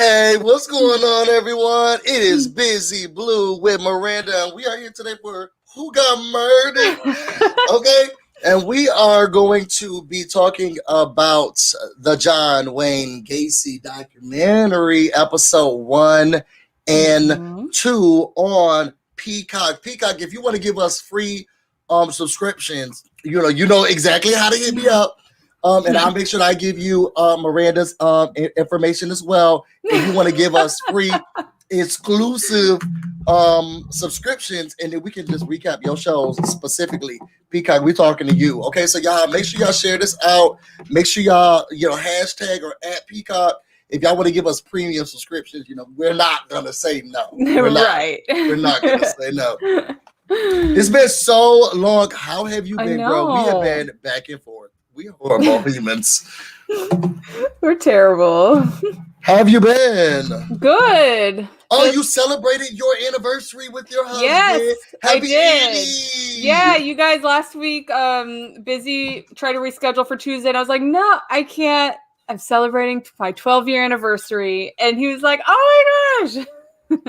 Hey, what's going on, everyone? It is BusyBlu with Maranda, and we are here today for Who Got Murdered? Okay, and we are going to be talking about the John Wayne Gacy documentary, episode 1 and 2 on Peacock. Peacock, if you want to give us free subscriptions, you know exactly how to hit me up. And I'll make sure that I give you Miranda's information as well. If you want to give us free exclusive subscriptions, and then we can just recap your shows specifically. Peacock, we're talking to you. Okay, so y'all make sure y'all share this out. Make sure y'all, hashtag or at Peacock. If y'all want to give us premium subscriptions, we're not gonna say no. We're not gonna say no. It's been so long. How have you been, bro? We have been back and forth. We are horrible humans. We're terrible. How have you been? Good. Oh, you celebrated your anniversary with your husband. Yes, Happy I did. Annie. Yeah, you guys last week busy trying to reschedule for Tuesday, and I was like, no, I can't. I'm celebrating my 12-year anniversary, and he was like, oh my gosh.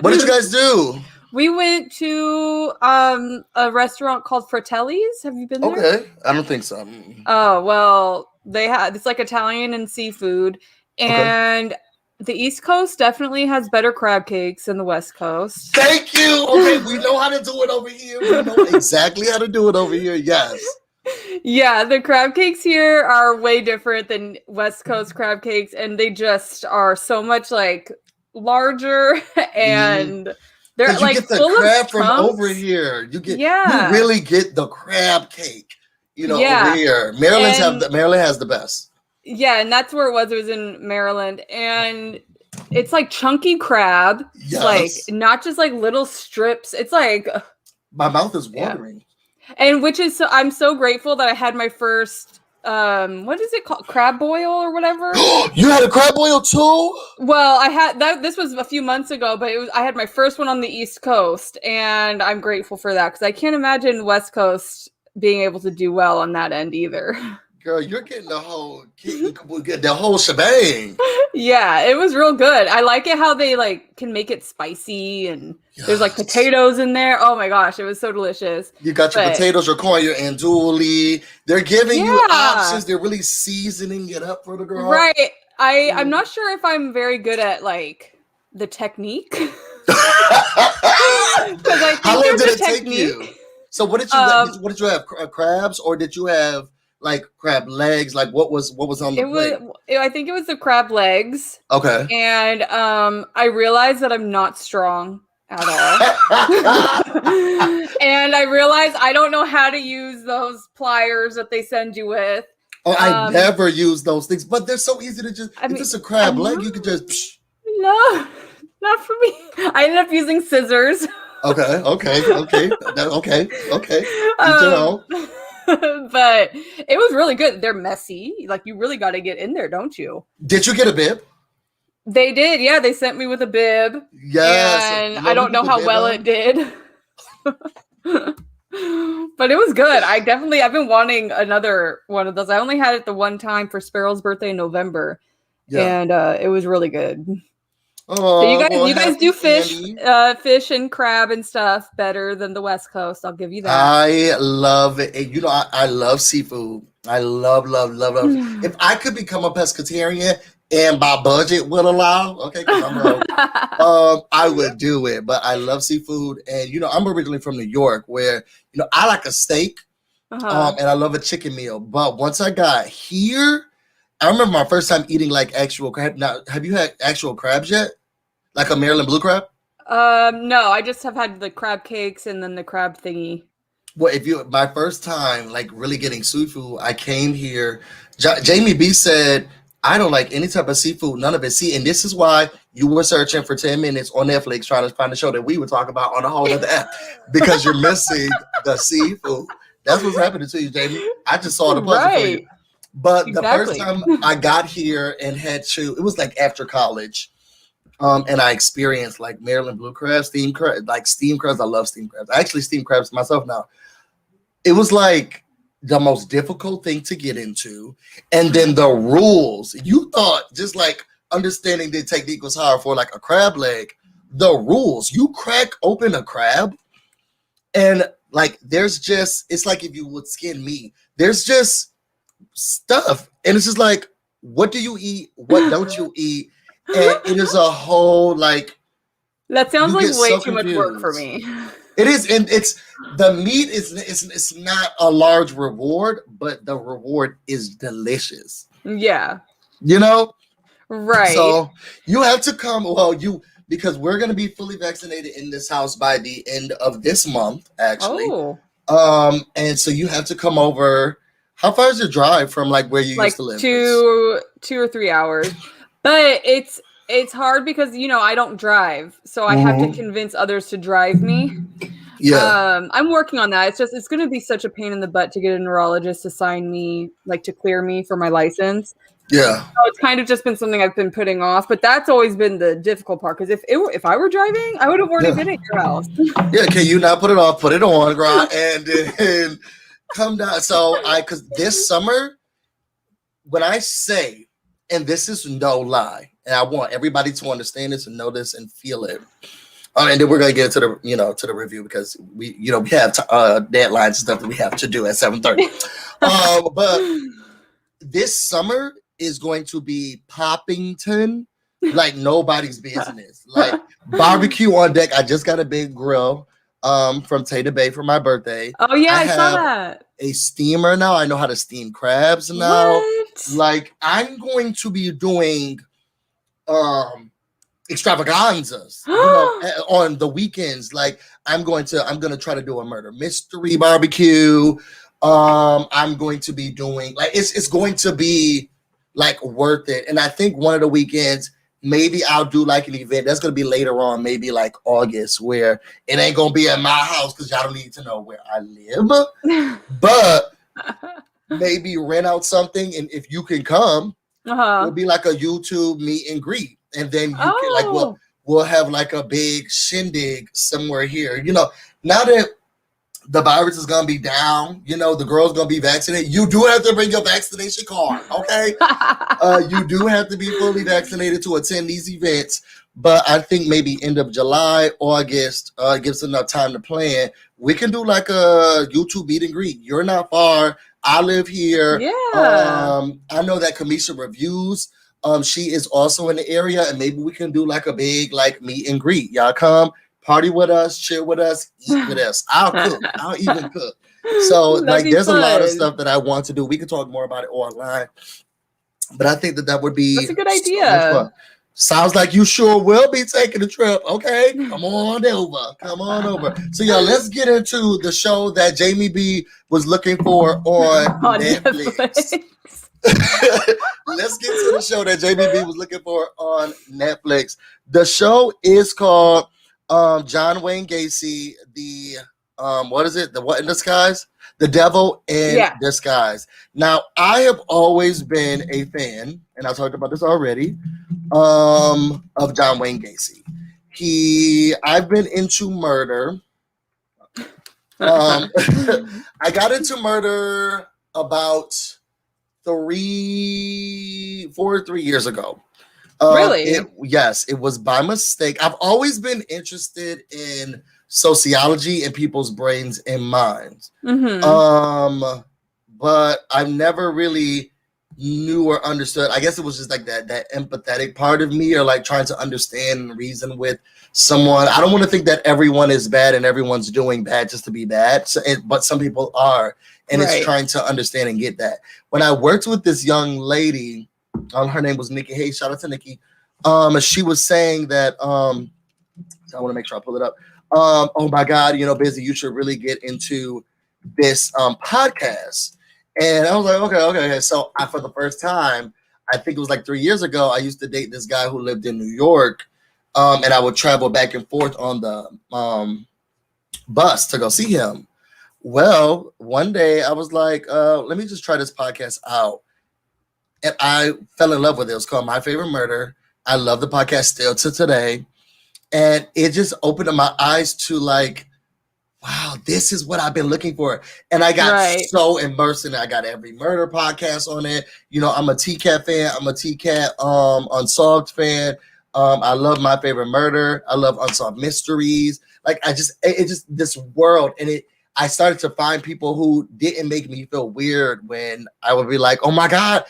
What did you guys do? We went to a restaurant called Fratelli's. Have you been there? Okay, I don't think so. Oh, well, it's like Italian and seafood. And the East Coast definitely has better crab cakes than the West Coast. Thank you. Okay, we know how to do it over here. We know exactly how to do it over here. Yes. Yeah, the crab cakes here are way different than West Coast crab cakes, and they just are so much like larger and they're like get the full crab of from chunks. over here. You really get the crab cake. Over here. Maryland has the best. Yeah, and that's where it was. It was in Maryland, and it's like chunky crab. Yes. Like not just like little strips. It's like my mouth is watering. Yeah. And I'm so grateful that I had my first what is it called? Crab boil or whatever. You had a crab boil too? Well, I had that. This was a few months ago, but I had my first one on the East Coast, and I'm grateful for that because I can't imagine West Coast being able to do well on that end either. Girl, you're getting the whole shebang. Yeah, it was real good. I like it how they like can make it spicy, and there's like potatoes in there. Oh my gosh, it was so delicious. You got your potatoes, your corn, your andouille. They're giving you options. They're really seasoning it up for the girl. Right. I'm not sure if I'm very good at like the technique. Because I think how long did it technique. Take you? So what did you what did you have? Crabs, or did you have like crab legs? Like what was on the plate? I think it was the crab legs. Okay. And I realized that I'm not strong at all. And I realized I don't know how to use those pliers that they send you with. Oh, I never use those things, but they're so easy to just. If it's a crab leg, you could just. No, not for me. I ended up using scissors. Okay. But it was really good. They're messy. Like you really got to get in there, don't you? Did you get a bib? They did. Yeah, they sent me with a bib. Yes. And I don't know how well it did. But it was good. I've been wanting another one of those. I only had it the one time for Sparrow's birthday in November. Yeah. And it was really good. Oh, so you guys do fish and crab and stuff better than the West Coast. I'll give you that. I love it. I love seafood. I love. If I could become a pescatarian and my budget would allow, okay, because I'm broke, I would do it. But I love seafood, and I'm originally from New York, where I like a steak, and I love a chicken meal. But once I got here, I remember my first time eating like actual crab. Now, have you had actual crabs yet? Like a Maryland blue crab? No, I just have had the crab cakes and then the crab thingy. Well, my first time like really getting seafood, I came here. Jamie B said, I don't like any type of seafood, none of it. See, and this is why you were searching for 10 minutes on Netflix trying to find a show that we would talk about on a whole other app because you're missing the seafood. That's what's happening to you, Jamie. I just saw the puzzle for you. But the first time I got here and it was like after college. And I experienced like Maryland blue crabs, steamed crabs. I love steamed crabs. I actually steam crabs myself now. It was like the most difficult thing to get into. And then the rules. You thought just like understanding the technique was hard for like a crab leg. The rules, you crack open a crab and like there's just, it's like if you would skin meat, there's just stuff. And it's just like, what do you eat? What don't you eat? And it is a whole like, that sounds like way so too much work for me. It is, and it's the meat is it's not a large reward, but the reward is delicious. Yeah. You know? Right. So you have to come, well, because we're gonna be fully vaccinated in this house by the end of this month, actually. Oh. And so you have to come over. How far is your drive from like where you used to live? 2 or 3 hours. But it's hard because I don't drive, so I have to convince others to drive me. Yeah. I'm working on that. It's going to be such a pain in the butt to get a neurologist to sign me, like to clear me for my license. Yeah. So it's kind of just been something I've been putting off, but that's always been the difficult part. Because if I were driving, I would have already been at your house. Yeah. Can you not put it off? Put it on, girl, and then come down. So because this summer, when I say, and this is no lie, and I want everybody to understand this and know this and feel it. And then we're gonna get into the to the review because we have deadlines and stuff that we have to do at 7:30. But this summer is going to be Poppington like nobody's business. Like barbecue on deck. I just got a big grill from Tay Bay for my birthday. Oh yeah, I saw that. A steamer now. I know how to steam crabs now. What? Like I'm going to be doing extravaganzas on the weekends. Like I'm gonna try to do a murder mystery barbecue. I'm going to be doing like it's going to be like worth it. And I think one of the weekends maybe I'll do like an event that's gonna be later on, maybe like August, where it ain't gonna be at my house because y'all don't need to know where I live. But maybe rent out something, and if you can come, it'll be like a YouTube meet and greet. And then you can like we'll have like a big shindig somewhere here. Now that the virus is gonna be down, the girl's gonna be vaccinated. You do have to bring your vaccination card, okay? You do have to be fully vaccinated to attend these events. But I think maybe end of July, August, gives enough time to plan. We can do like a YouTube meet and greet. You're not far. I live here. Yeah. I know that Kamisha reviews. She is also in the area, and maybe we can do like a big like meet and greet. Y'all come, party with us, chill with us, eat with us. I'll cook. I'll even cook. So like there's a lot of stuff that I want to do. We can talk more about it online. But I think that would be that's a good idea. Sounds like you sure will be taking a trip. Okay, come on over. Come on over. So y'all, let's get into the show that Jamie B was looking for on Netflix. Let's get to the show that JBB was looking for on Netflix. The show is called John Wayne Gacy, the what is it? The What in Disguise? The Devil in Disguise. Now, I have always been a fan, and I talked about this already, of John Wayne Gacy. I've been into murder. I got into murder about 3 years ago. Really? Yes, it was by mistake. I've always been interested in sociology and people's brains and minds. But I've never really knew or understood. I guess it was just like that empathetic part of me, or like trying to understand and reason with someone. I don't want to think that everyone is bad and everyone's doing bad just to be bad. But some people are. And it's trying to understand and get that. When I worked with this young lady, her name was Nikki. Hey, shout out to Nikki. She was saying that, I want to make sure I pull it up. Oh my God, Busy, you should really get into this podcast. And I was like, okay. So for the first time, I think it was like 3 years ago, I used to date this guy who lived in New York. And I would travel back and forth on the bus to go see him. Well, one day I was like, let me just try this podcast out. And I fell in love with it. It was called My Favorite Murder. I love the podcast still to today. And it just opened up my eyes to like wow, this is what I've been looking for. And I got Right. so immersed in it. I got every murder podcast on it. You know, I'm a T-Cat fan. I'm a T-Cat Unsolved fan. I love My Favorite Murder. I love Unsolved Mysteries. Like, it just this world. And I started to find people who didn't make me feel weird when I would be like, oh my God,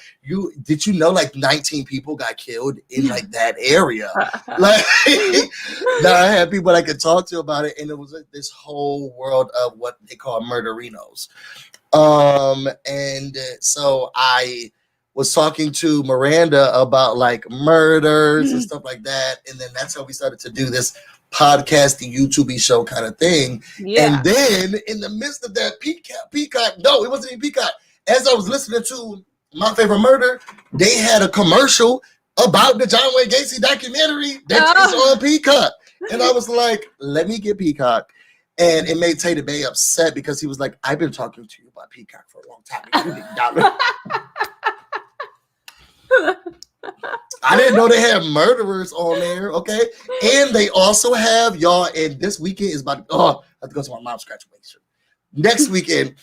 did you know like 19 people got killed in like that area? Like, now I had people I could talk to about it, and it was like this whole world of what they call murderinos. And so I was talking to Maranda about like murders and stuff like that. And then that's how we started to do this podcasting, YouTube show kind of thing. Yeah. And then in the midst of that, Peacock, no, it wasn't even Peacock. As I was listening to My Favorite Murder, they had a commercial about the John Wayne Gacy documentary that is on Peacock. And I was like, let me get Peacock. And it made Tater Bay upset because he was like, I've been talking to you about Peacock for a long time. You didn't download. I didn't know they had murderers on there, okay? And they also have, y'all, and this weekend is about, I have to go to my mom's graduation. Next weekend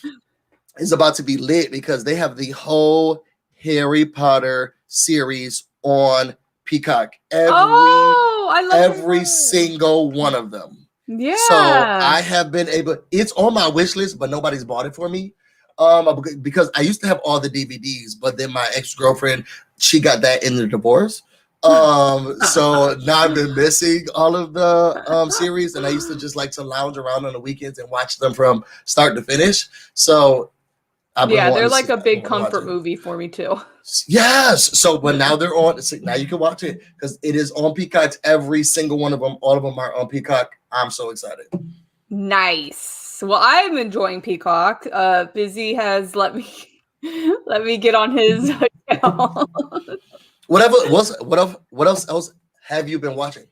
is about to be lit because they have the whole Harry Potter series on Peacock. Every single one of them. Yeah. So I have been able, it's on my wish list, but nobody's bought it for me. Because I used to have all the DVDs, but then my ex-girlfriend, she got that in the divorce. So now I've been missing all of the series, and I used to just like to lounge around on the weekends and watch them from start to finish. So they're like a big comfort movie for me too. Yes. So, but now they're on. So now you can watch it because it is on Peacock. Every single one of them, all of them are on Peacock. I'm so excited. Nice. Well, I'm enjoying Peacock. Busy has let me get on his account. What else have you been watching?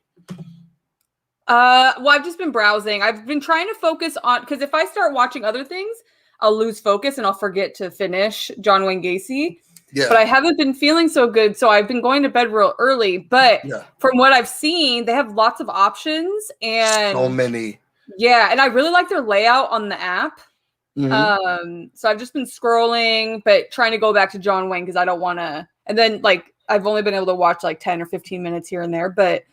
Well, I've just been browsing. I've been trying to focus on, because if I start watching other things, I'll lose focus and I'll forget to finish John Wayne Gacy. Yeah. But I haven't been feeling so good, so I've been going to bed real early. But from what I've seen, they have lots of options and so many. Yeah, and I really like their layout on the app. Mm-hmm. So I've just been scrolling, but trying to go back to John Wayne because I don't want to. And then like I've only been able to watch like 10 or 15 minutes here and there, but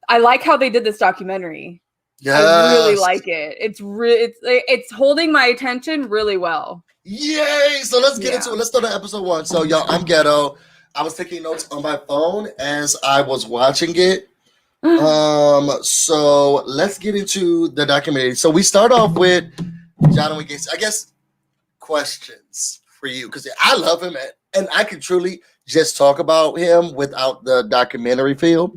I like how they did this documentary. Yes. I really like it. It's holding my attention really well. Yay! So let's get into it. Let's start at episode 1. So y'all, I'm ghetto. I was taking notes on my phone as I was watching it. So let's get into the documentary. So we start off with John Wayne Gacy. I guess questions for you because I love him and I can truly just talk about him without the documentary feel.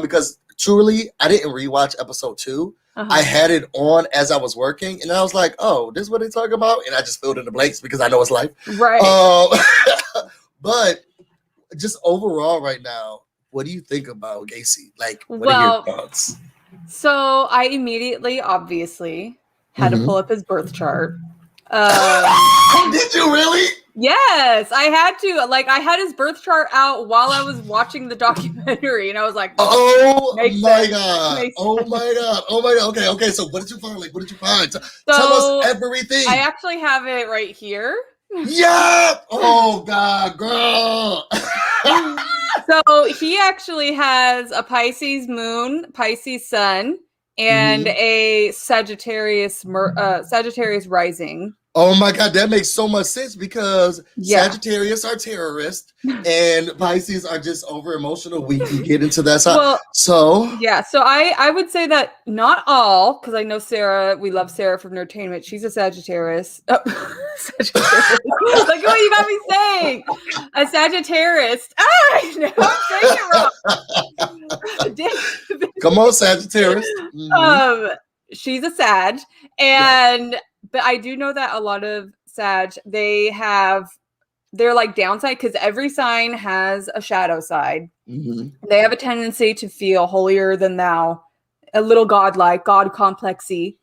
Because truly, I didn't rewatch episode 2. I had it on as I was working, and I was like, "Oh, this is what they talk about," and I just filled in the blanks because I know it's life. Right. But just overall, right now, what do you think about Gacy? Like, what are your thoughts? So I immediately, obviously, had to pull up his birth chart. Did you really? Yes, I had to. Like, I had his birth chart out while I was watching the documentary, and I was like, "Oh my god! Oh my god! Oh my god! Okay. So, what did you find? Like, what did you find? Tell us everything." I actually have it right here. Yeah. Oh god, girl. So he actually has a Pisces moon, Pisces sun, and a Sagittarius rising. Oh my god, that makes so much sense because Sagittarius are terrorists and Pisces are just over emotional. We can get into that side. Well, so I would say that not all, because I know Sarah, we love Sarah from Nerdtainment. She's a Sagittarius. Sagittarius. Like what you got me saying. A Sagittarius. I know I'm saying it wrong. Come on, Sagittarius. She's a Sag, and but I do know that a lot of Sag, they're like downside because every sign has a shadow side. They have a tendency to feel holier than thou, a little godlike, god complexy.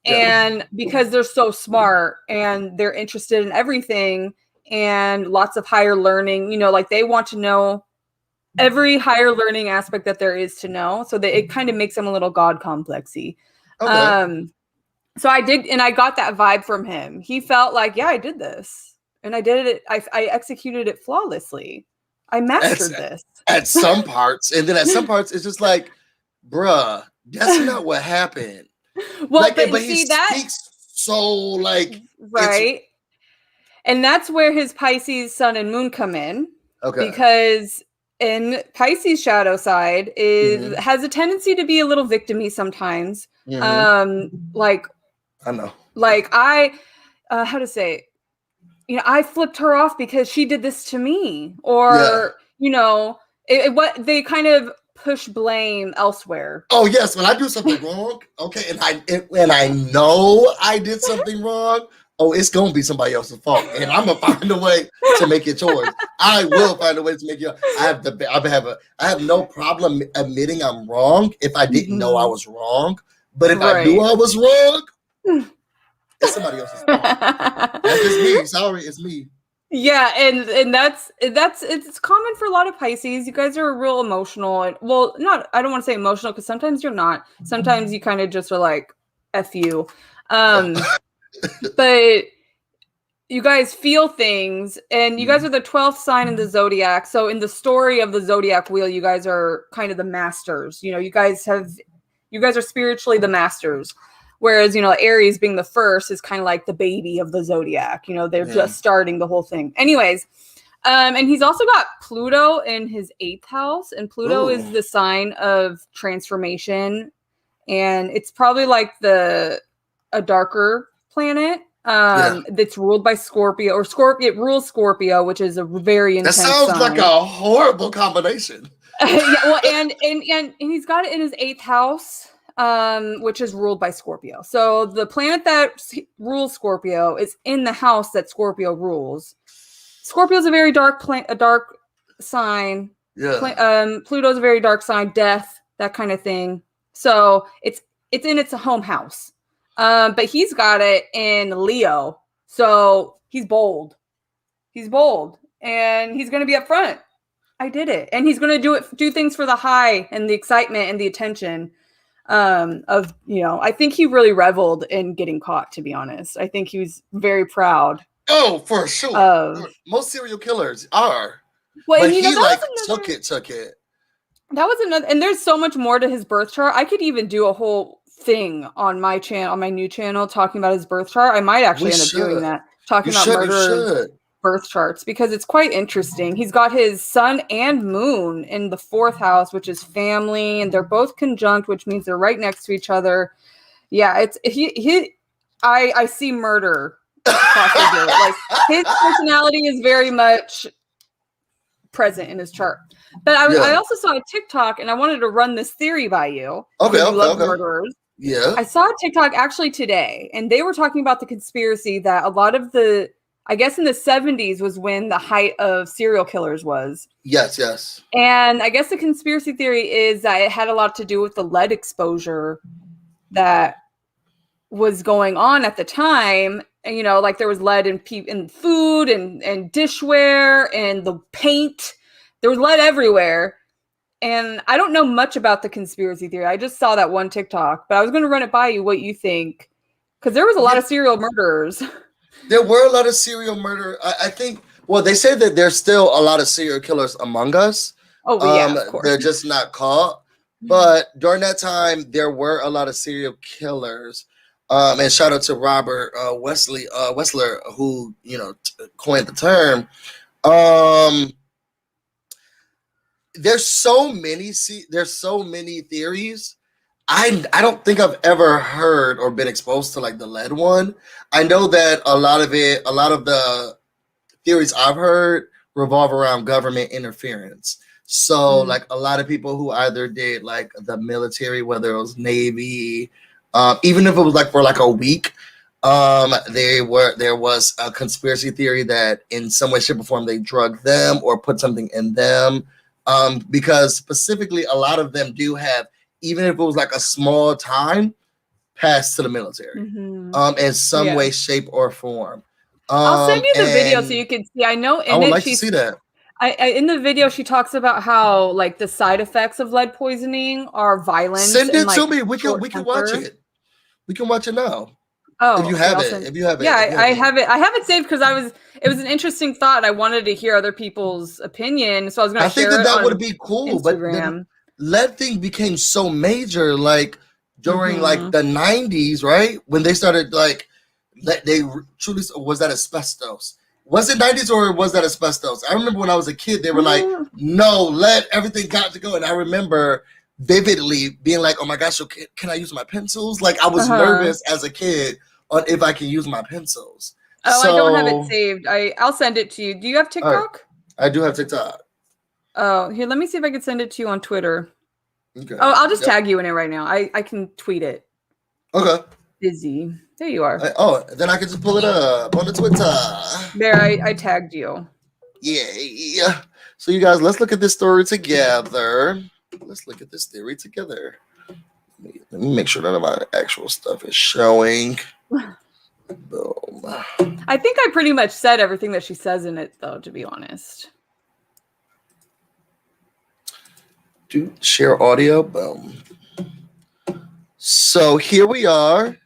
And because they're so smart and they're interested in everything and lots of higher learning, you know, like they want to know every higher learning aspect that there is to know. So that it kind of makes them a little god complexy. Okay. So I did, and I got that vibe from him. He felt like, yeah, I did this, and I did it. I executed it flawlessly. I mastered this at some parts, and then at some parts, it's just like, bruh, that's not what happened. Well, like, but he see that, speaks so like right, and that's where his Pisces sun and moon come in. Okay. Because in Pisces shadow side has a tendency to be a little victim-y sometimes. Like I know. Like how to say, I flipped her off because she did this to me, or what they kind of push blame elsewhere. Oh yes, when I do something wrong, okay, and I know I did something wrong. Oh, it's gonna be somebody else's fault, and I'm gonna find a way to make it yours. I will find a way to make it. I have no problem admitting I'm wrong if I didn't know I was wrong. But if I knew I was wrong, it's somebody else's fault. That's just me. Sorry, it's me. Yeah, and that's it's common for a lot of Pisces. You guys are real emotional, and I don't want to say emotional because sometimes you're not. Sometimes you kind of just are like, F you. But you guys feel things, and you guys are the 12th sign in the zodiac. So in the story of the zodiac wheel, you guys are kind of the masters. You guys are spiritually the masters. Whereas, Aries being the first is kind of like the baby of the zodiac. They're just starting the whole thing. Anyways, and he's also got Pluto in his 8th house, and Pluto is the sign of transformation, and it's probably like a darker planet that's ruled by Scorpio, or Scorpio. It rules Scorpio, which is a very intense sign. That sounds like a horrible combination. and he's got it in his 8th house, which is ruled by Scorpio. So the planet that rules Scorpio is in the house that Scorpio rules. Scorpio is a very dark sign. Yeah. Pluto's a very dark sign, death, that kind of thing. So it's in its home house. But he's got it in Leo. So he's bold. And he's going to be up front. I did it. And he's going to do things for the high and the excitement and the attention I think he really reveled in getting caught, to be honest. I think he was very proud. Oh, for sure. Most serial killers are. Well, but he took it. That was another, and there's so much more to his birth chart. I could even do a whole thing on my channel, on my new channel, talking about his birth chart. I might actually end up doing that, talking about murderers' birth charts, because it's quite interesting. He's got his sun and moon in the 4th house, which is family, and they're both conjunct, which means they're right next to each other. Yeah, it's I see murder across the board. Like, his personality is very much present in his chart. But I also saw a TikTok, and I wanted to run this theory by you. Okay, you love murderers. Yeah. I saw a TikTok actually today, and they were talking about the conspiracy that a lot of I guess in the 70s was when the height of serial killers was. Yes. And I guess the conspiracy theory is that it had a lot to do with the lead exposure that was going on at the time. And, like there was lead in food and dishware and the paint. There was lead everywhere. And I don't know much about the conspiracy theory. I just saw that one TikTok, but I was going to run it by you, what you think. Because there was a lot of serial murderers. There were a lot of serial murder. I think, they say that there's still a lot of serial killers among us. Oh, yeah, of course. They're just not caught. But during that time, there were a lot of serial killers. And shout out to Robert Wessler, who, coined the term. There's so many theories. I don't think I've ever heard or been exposed to like the lead one. I know that a lot of the theories I've heard revolve around government interference. So like a lot of people who either did like the military, whether it was Navy, even if it was like for like a week, there was a conspiracy theory that in some way, shape, or form they drugged them or put something in them. Because specifically a lot of them do have, even if it was like a small time, pass to the military, in some way, shape, or form. I'll send you the video so you can see. I know I would like to see that. In the video, she talks about how like the side effects of lead poisoning are violence. Send it to me. We can watch it. We can watch it now. Oh, If you okay, have I'll it, send. if you have it, Yeah, if you I have it. have it. I have it saved because it was an interesting thought. I wanted to hear other people's opinion, so I was going I to think share it that would on be cool, but the Instagram. lead thing became so major, like during like Mm-hmm. the 90s, right? When they started like they truly was that asbestos. Was it 90s or was that asbestos? I remember when I was a kid, they were like, no, lead, everything got to go. And I remember vividly being like, oh my gosh, so can I use my pencils? Like I was Uh-huh. nervous as a kid on if I can use my pencils. Oh, I don't have it So, saved. I'll send it to you. Do you have all right, TikTok? I do have TikTok. Oh, here, let me see if I can send it to you on Twitter. Okay. Oh, I'll just Yep. tag you in it right now. I can tweet it. Okay. Busy. There you are. Then I can just pull it up on the Twitter. There, I tagged you. Yeah. So you guys, let's look at this story together. Let's look at this theory together. Let me make sure none of my actual stuff is showing. Boom. I think I pretty much said everything that she says in it, though, to be honest. Do share audio. Boom. So here we are.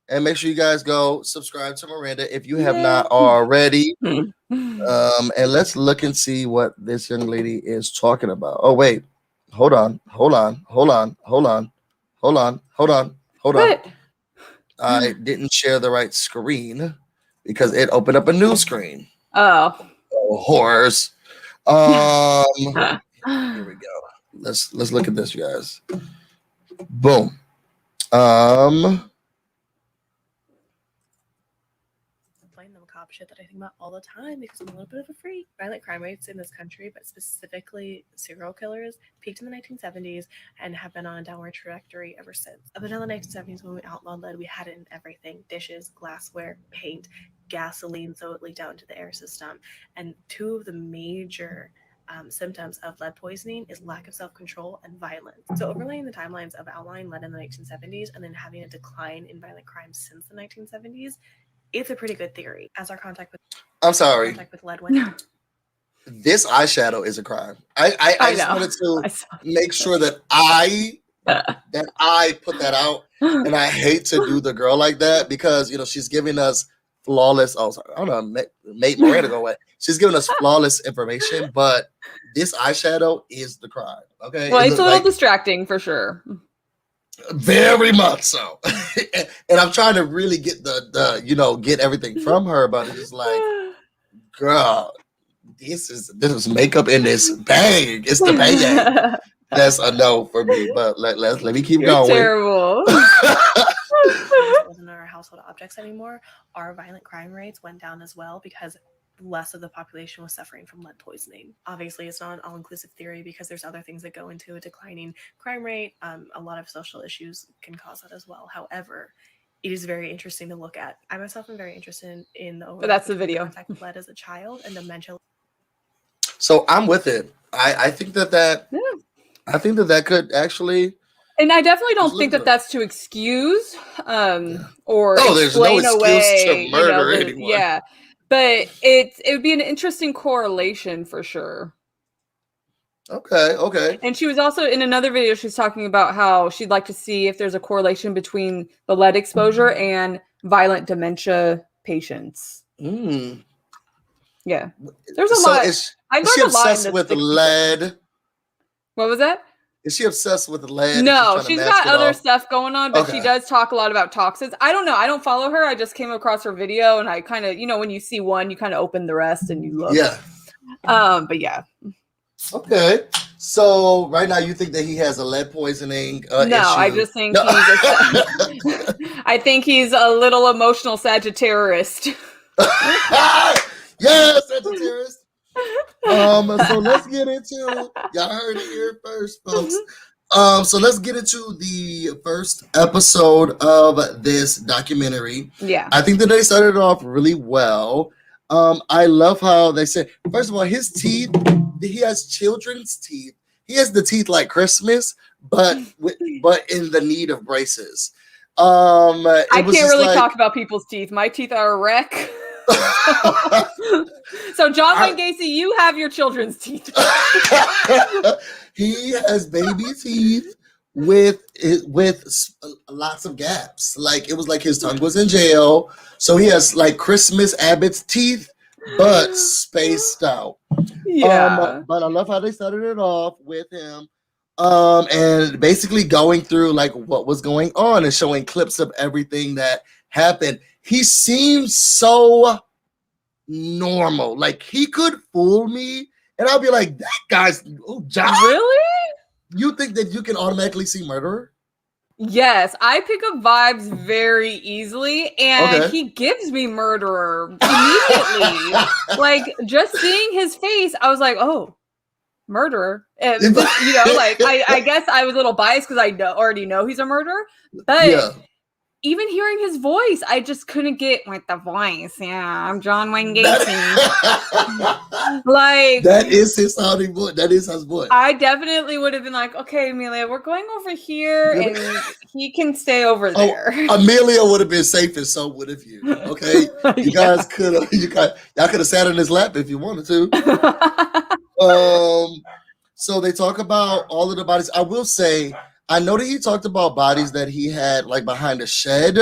And make sure you guys go subscribe to Maranda if you have not already. And let's look and see what this young lady is talking about. Oh, wait. Hold on. I didn't share the right screen because it opened up a new screen. Oh, horrors. Here we go. Let's look at this, you guys. Boom. The macabre shit that I think about all the time because I'm a little bit of a freak. Violent crime rates in this country, but specifically serial killers, peaked in the 1970s and have been on a downward trajectory ever since. Up until the 1970s, when we outlawed lead, we had it in everything: dishes, glassware, paint, gasoline, so it leaked out into the air system. And two of the major symptoms of lead poisoning is lack of self-control and violence. So overlaying the timelines of outlawing lead in the 1970s and then having a decline in violent crime since the 1970s, it's a pretty good theory. As our contact with lead went. This eyeshadow is a crime. I just wanted to make sure that I put that out, and I hate to do the girl like that because she's giving us flawless. Oh, sorry, I don't know. Make Maranda go away. She's giving us flawless information, but this eyeshadow is the crime. Okay, well, it's a little distracting for sure. Very much so. And I'm trying to really get the get everything from her, but it's just like, girl, this is makeup in this bag. It's the bag. That's a no for me. But let me keep going. Terrible. Wasn't our household objects anymore. Our violent crime rates went down as well because less of the population was suffering from lead poisoning. Obviously, it's not an all-inclusive theory because there's other things that go into a declining crime rate. A lot of social issues can cause that as well. However, it is very interesting to look at. I myself am very interested in the overall that's the video. Contact with lead as a child and dementia. So I'm with it. I think that I think that could actually. And I definitely don't think that that's to excuse or there's no excuse away to murder anyone. Yeah. But it would be an interesting correlation for sure. Okay. And she was also in another video, she's talking about how she'd like to see if there's a correlation between the lead exposure and violent dementia patients. Yeah. There's a lot. I learned a lot in with lead. What was that? Is she obsessed with lead? No, she's got other stuff going on, but she does talk a lot about toxins. I don't know. I don't follow her. I just came across her video, and I kind of, when you see one, you kind of open the rest and you look. Yeah. But yeah. Okay. So right now you think that he has a lead poisoning issue? I just think I think he's a little emotional Sagittarius. Yes, Sagittarius. So let's get into, y'all heard it here first, folks. So let's get into the first episode of this documentary. Yeah. I think that they started off really well. I love how they said, first of all, his teeth, he has children's teeth. He has the teeth like Christmas, but in the need of braces. I can't really talk about people's teeth. My teeth are a wreck. So John Wayne Gacy, you have your children's teeth. He has baby teeth with lots of gaps. Like it was like his tongue was in jail, so he has like Christmas Abbott's teeth, but spaced out. Yeah. But I love how they started it off with him, and basically going through like what was going on and showing clips of everything that happened. He seems so normal. Like he could fool me, and I'll be like, that guy's John. Really? You think that you can automatically see murderer? Yes, I pick up vibes very easily, and Okay. he gives me murderer immediately. Like just seeing his face, I was like, "Oh, murderer." And just, you know, like I guess I was a little biased because I already know he's a murderer, but Yeah. even hearing his voice, I just couldn't get like the voice. Yeah, I'm John Wayne Gacy. Like that is his sounding voice. That is his voice. I definitely would have been like, okay, Amelia, we're going over here, and he can stay over there. Amelia would have been safe, and so would have you. Okay, you guys could have. Y'all could have sat in his lap if you wanted to. So they talk about all of the bodies. I will say, I know that he talked about bodies that he had like behind a shed.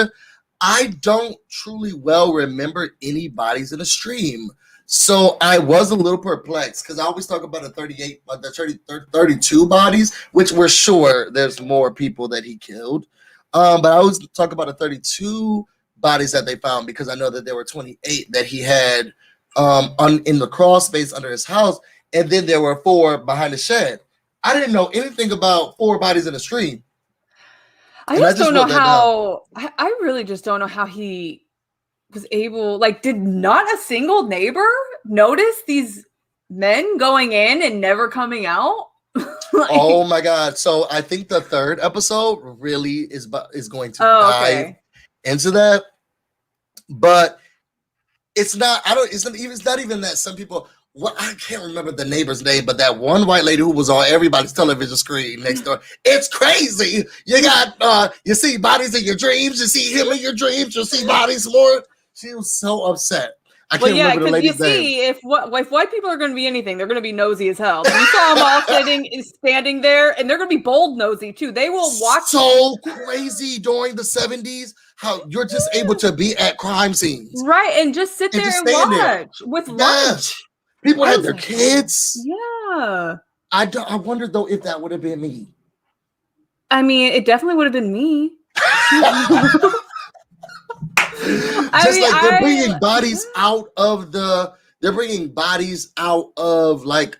I don't truly well remember any bodies in a stream. So I was a little perplexed because I always talk about the 32 bodies, which we're sure there's more people that he killed. But I always talk about the 32 bodies that they found because I know that there were 28 that he had in the crawl space under his house. And then there were 4 behind the shed. I didn't know anything about 4 bodies in a stream. I just don't know how. I really just don't know how he was able. Like, did not a single neighbor notice these men going in and never coming out? Like, oh my god! So I think the 3rd episode really is going to dive into that, but it's not. It's not even that some people. Well, I can't remember the neighbor's name, but that one white lady who was on everybody's television screen next door. It's crazy. You got you see bodies in your dreams. You see him in your dreams. You see bodies more. She was so upset. I can't remember the lady's name. See, if white people are going to be anything, they're going to be nosy as hell. You saw them all standing there, and they're going to be bold nosy too. They will watch. So crazy during the 70s. How you're just able to be at crime scenes, right, and just sit there and watch with lunch. People had their kids. Yeah. I wonder though if that would have been me. I mean, it definitely would have been me. They're bringing bodies out of like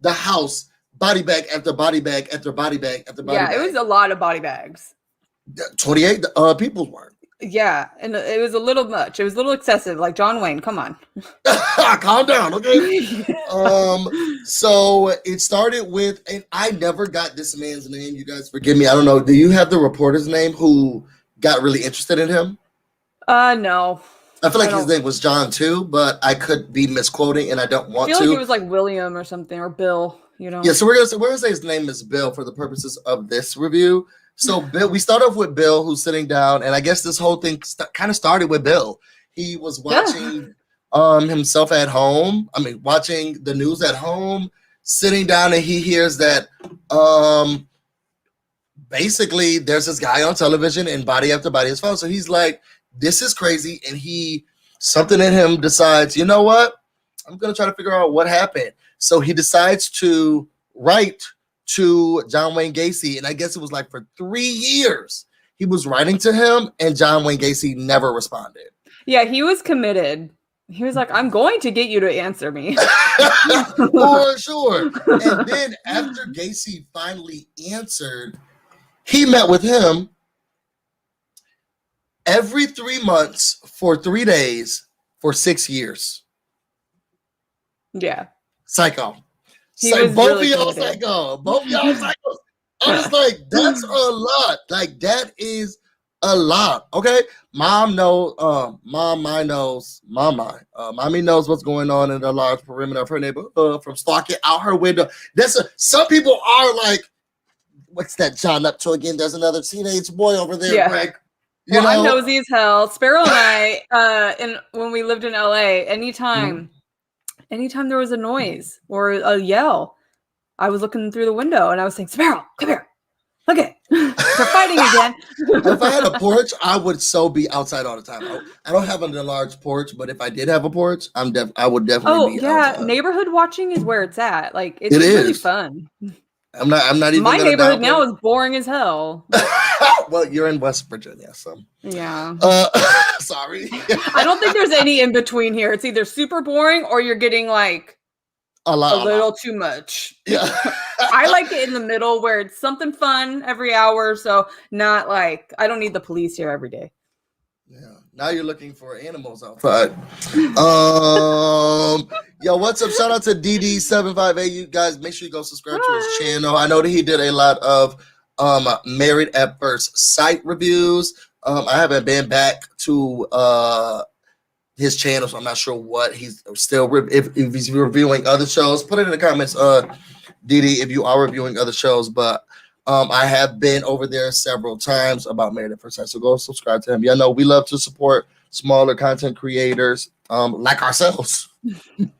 the house, body bag after body bag after body bag after body bag. Yeah, it was a lot of body bags. 28 people's worth. Yeah, and it was a little much. It was a little excessive. Like John Wayne, come on. Calm down, okay? So it started with, and I never got this man's name. You guys forgive me. I don't know. Do you have the reporter's name who got really interested in him? No. I feel like his name was John too, but I could be misquoting, and I don't want to. I feel like it was like William or something, or Bill. You know. Yeah. So we're gonna say his name is Bill for the purposes of this review. So Bill, we start off with Bill, who's sitting down, and I guess this whole thing kind of started with Bill. He was watching himself at home. I mean, watching the news at home, sitting down, and he hears that basically there's this guy on television and body after body is found. So he's like, this is crazy. And something in him decides, you know what? I'm going to try to figure out what happened. So he decides to write to John Wayne Gacy. And I guess it was like for 3 years, he was writing to him and John Wayne Gacy never responded. Yeah, he was committed. He was like, I'm going to get you to answer me. For sure. And then after Gacy finally answered, he met with him every 3 months for 3 days for 6 years. Yeah. Psycho. Both of y'all psycho. Both of y'all psychos. I was like, that's a lot. Like, that is a lot. Okay. Mommy knows what's going on in the large perimeter of her neighborhood from stalking out her window. Some people are like, what's that John up to again? There's another teenage boy over there, yeah. Greg. I'm nosy as hell. Sparrow and I, when we lived in LA, anytime there was a noise or a yell, I was looking through the window and I was saying, Sparrow, come here. Okay, they're fighting again. If I had a porch, I would be outside all the time. I don't have a large porch, but if I did have a porch, I would definitely be outside. Neighborhood watching is where it's at. Like it's It really is. fun. I'm not even. My gonna neighborhood downplay now it. is boring as hell. Well, you're in West Virginia, so Yeah. sorry. I don't think there's any in between here. It's either super boring or you're getting like a little too much. Yeah. I like it in the middle where it's something fun every hour. So not like I don't need the police here every day. Yeah. Now you're looking for animals outside. Yo, what's up? Shout out to DD758. You guys, make sure you go subscribe to his channel. I know that he did a lot of Married at First Sight reviews. I haven't been back to his channel, so I'm not sure what he's still if he's reviewing other shows. Put it in the comments, DD, if you are reviewing other shows. But I have been over there several times about Married at First Sight, so go subscribe to him. Yeah, no, we love to support smaller content creators like ourselves.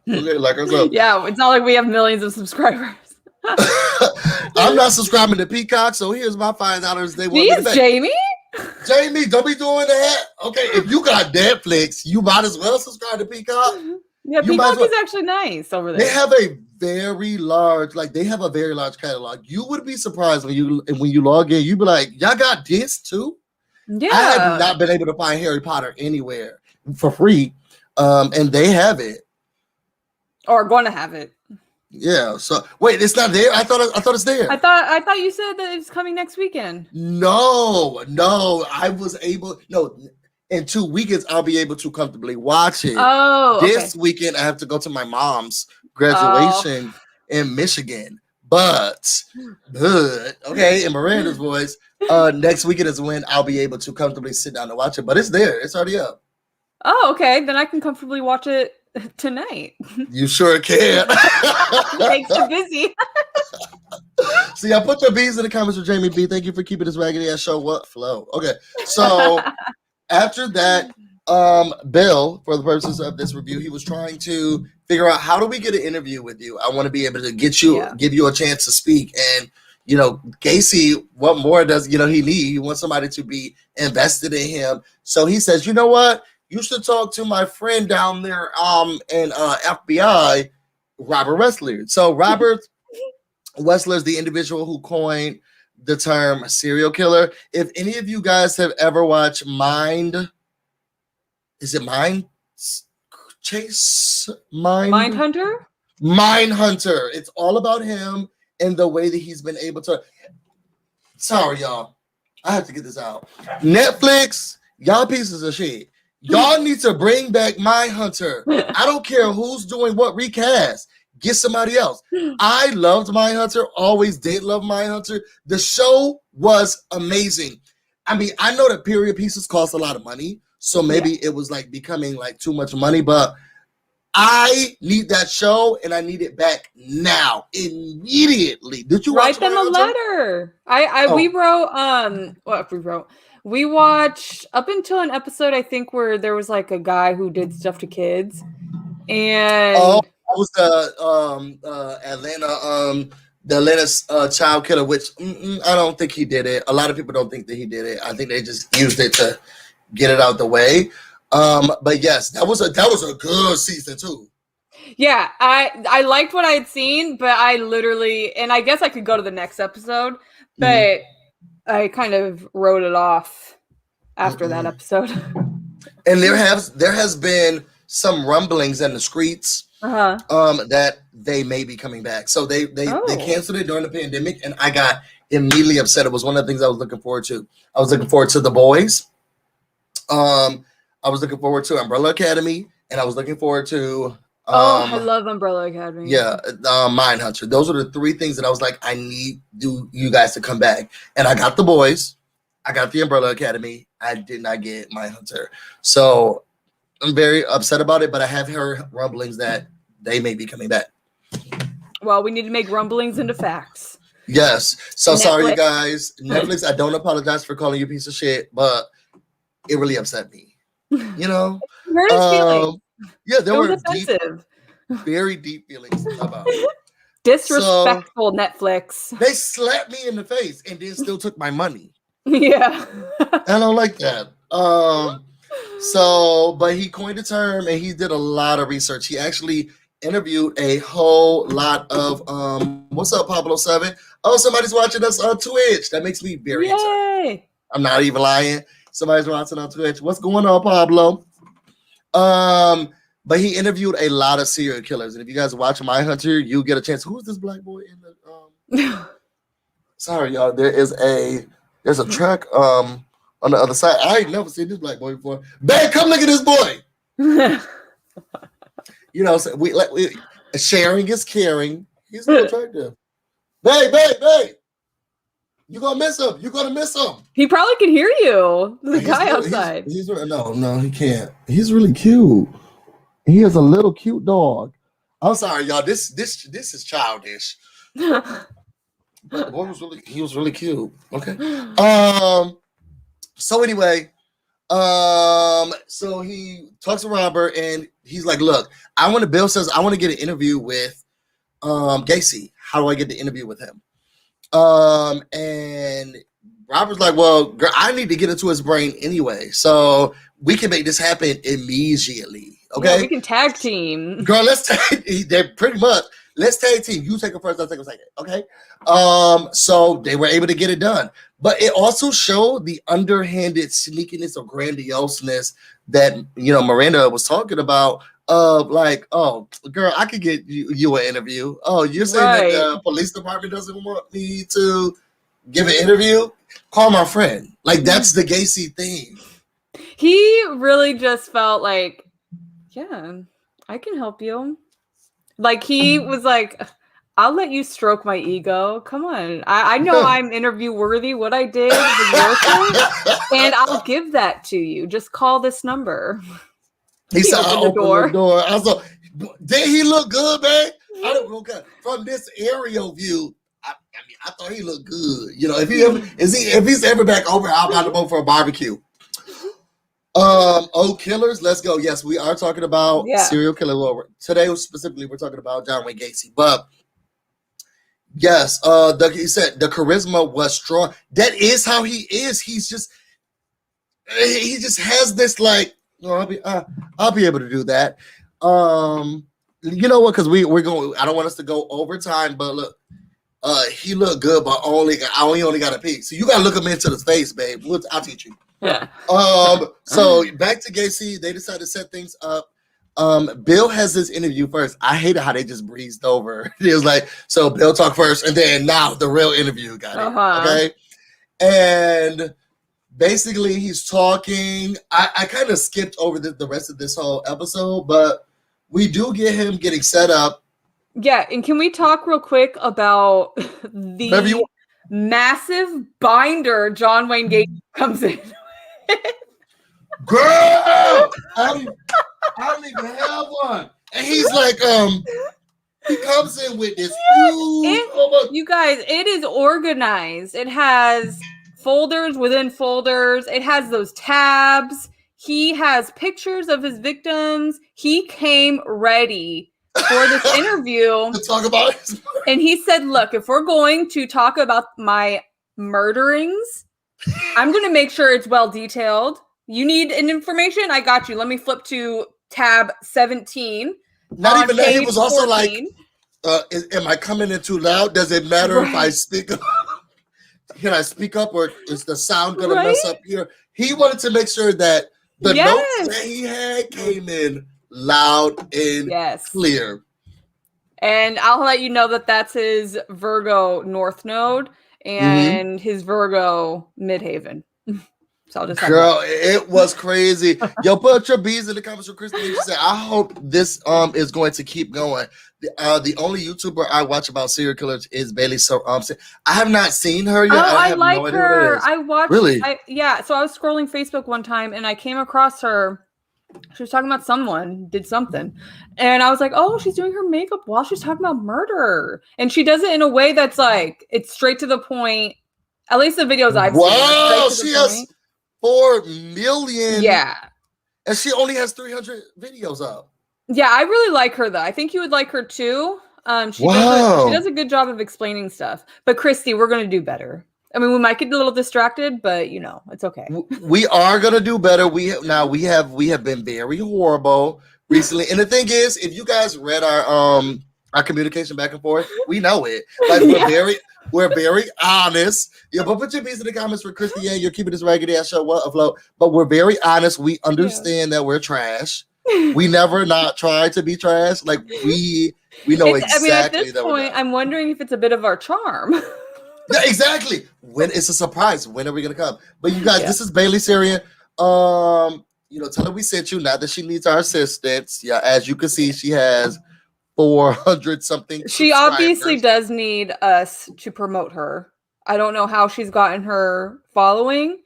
Okay, like ourselves. Yeah, it's not like we have millions of subscribers. I'm not subscribing to Peacock, so here's my $5 they want me to pay. Jamie? Jamie, don't be doing that. Okay, if you got Netflix, you might as well subscribe to Peacock. Yeah, Peacock is actually nice over there. They have a very large catalog. You would be surprised when you log in. You'd be like, y'all got this too? Yeah. I have not been able to find Harry Potter anywhere for free, and they have it. Or going to have it. Yeah. So wait, it's not there. I thought it's there. I thought you said that it's coming next weekend. No. I was able. No, in 2 weekends I'll be able to comfortably watch it. Oh, this weekend I have to go to my mom's graduation in Michigan. But okay, in Miranda's voice, next weekend is when I'll be able to comfortably sit down and watch it. But it's there. It's already up. Oh, okay. Then I can comfortably watch it tonight. You sure can. Thanks to Busy. See, I put your B's in the comments for Jamie B. Thank you for keeping this raggedy ass show flow. Okay, so after that, Bill, for the purposes of this review, he was trying to figure out how do we get an interview with you. I want to be able to give you a chance to speak. And Gacy, what more does he need? He wants somebody to be invested in him. So he says, you know what? You should talk to my friend down there in FBI, Robert Wessler. So Robert Wessler is the individual who coined the term serial killer. If any of you guys have ever watched Mindhunter? Mindhunter. It's all about him and the way that he's been able to. Sorry, y'all. I have to get this out. Netflix, y'all pieces of shit. Y'all need to bring back Mindhunter. I don't care who's doing what recast. Get somebody else. I loved Mindhunter. Always did love Mindhunter. The show was amazing. I mean, I know that period pieces cost a lot of money, so maybe it was like becoming like too much money, but I need that show and I need it back now, immediately. Did you write them a letter? We watched up until an episode, I think, where there was like a guy who did stuff to kids, and that was the Atlanta child killer, which I don't think he did it. A lot of people don't think that he did it. I think they just used it to get it out the way. But yes, that was a good season too. Yeah, I liked what I had seen, but I literally, and I guess I could go to the next episode, but I kind of wrote it off after that episode. And there has been some rumblings in the streets that they may be coming back. So they canceled it during the pandemic, and I got immediately upset. It was one of the things I was looking forward to. I was looking forward to The Boys. I was looking forward to Umbrella Academy, and I was looking forward to I love Umbrella Academy. Yeah, Mindhunter. Those are the three things that I was like, I need you guys to come back. And I got The Boys, I got the Umbrella Academy. I did not get Mindhunter, so I'm very upset about it. But I have heard rumblings that they may be coming back. Well, we need to make rumblings into facts. Yes. So Netflix. Sorry, you guys. Netflix, I don't apologize for calling you a piece of shit, but it really upset me. Hurt his feelings. Yeah, there were offensive. very deep feelings about it. Disrespectful Netflix. They slapped me in the face and then still took my money. Yeah. I don't like that. But he coined a term and he did a lot of research. He actually interviewed a whole lot of what's up, Pablo 7? Oh, somebody's watching us on Twitch. That makes me very excited. Yay. I'm not even lying. Somebody's watching on Twitch. What's going on, Pablo? But he interviewed a lot of serial killers. And if you guys watch My Hunter, you get a chance. Who's this black boy in the sorry, y'all. There's a track on the other side. I ain't never seen this black boy before. Babe, come look at this boy. You know, so we sharing is caring. He's so attractive. Babe. You're gonna miss him. You're gonna miss him. He probably can hear you. The guy outside. No, he can't. He's really cute. He is a little cute dog. I'm sorry, y'all. This is childish. But the boy was really cute. Okay. So anyway, so he talks to Robert and he's like, look, Bill says I want to get an interview with Gacy. How do I get the interview with him? And Robert's like, well, girl, I need to get into his brain anyway. So we can make this happen immediately. Okay. Yeah, we can tag team. Girl, let's tag team. You take it first, I'll take it second. Okay. So they were able to get it done. But it also showed the underhanded sneakiness or grandioseness that Miranda was talking about. Like, oh, girl, I could get you an interview. Oh, you're saying that the police department doesn't want me to give an interview? Call my friend. Like, that's the Gacy thing. He really just felt like, yeah, I can help you. Like, he was like, I'll let you stroke my ego. Come on. I know I'm interview worthy. What I did was worth it. And I'll give that to you. Just call this number. He said, I'll open the door. I was like, did he look good, man? I don't know. From this aerial view, I thought he looked good. You know, if he's ever back over, I'll buy the boat for a barbecue. Killers, let's go. Yes, we are talking about serial killer. Well, today specifically, we're talking about John Wayne Gacy. But yes, he said the charisma was strong. That is how he is. He just has this like. I'll be able to do that. You know what? Because we're going. I don't want us to go overtime, but look, he looked good, but I only got a peek. So you gotta look him into the face, babe. I'll teach you. Yeah. So back to Gacy, they decided to set things up. Bill has this interview first. I hated how they just breezed over. It was like, so Bill talk first, and then now the real interview got it. Okay, and basically he's talking. I kind of skipped over the rest of this whole episode, but we do get him getting set up. Yeah, and can we talk real quick about the massive binder John Wayne Gacy comes in? Girl, I don't even have one. And he's like, he comes in with this huge. You guys, it is organized. It has folders within folders. It has those tabs. He has pictures of his victims. He came ready for this interview to talk about it. And he said, look, if we're going to talk about my murderings, I'm going to make sure it's well detailed. You need an information? I got you. Let me flip to tab 17. Not even that. He was also 14. Like, am I coming in too loud? Does it matter if I speak up? Can I speak up, or is the sound going to mess up here? He wanted to make sure that the notes that he had came in loud and clear. And I'll let you know that that's his Virgo North Node and his Virgo Midhaven. So I'll just it was crazy. Yo, put your bees in the comments for Christine. She said, I hope this is going to keep going. The only YouTuber I watch about serial killers is Bailey. So I have not seen her yet. I like her. I watched. Really? So I was scrolling Facebook one time and I came across her. She was talking about someone did something, and I was like, "Oh, she's doing her makeup while she's talking about murder." And she does it in a way that's like it's straight to the point. At least the videos I've seen. Wow, she has 4 million. Yeah, and she only has 300 videos up. Yeah, I really like her though. I think you would like her too. She does a good job of explaining stuff. But Christy, we're gonna do better. I mean, we might get a little distracted, but it's okay. We are gonna do better. We have been very horrible recently, and the thing is, if you guys read our communication back and forth, we know it. Like we're very honest. Yeah, but put your piece in the comments for Christy. Yeah, you're keeping this raggedy ass show afloat. But we're very honest. We understand that we're trash. We never not try to be trash. Like we know exactly. At this point, I'm wondering if it's a bit of our charm. Yeah, exactly. When it's a surprise. When are we gonna come? But you guys, this is Bailey Syrian. Tell her we sent you. Not that she needs our assistance. Yeah, as you can see, she has 400 something. She obviously does need us to promote her. I don't know how she's gotten her following,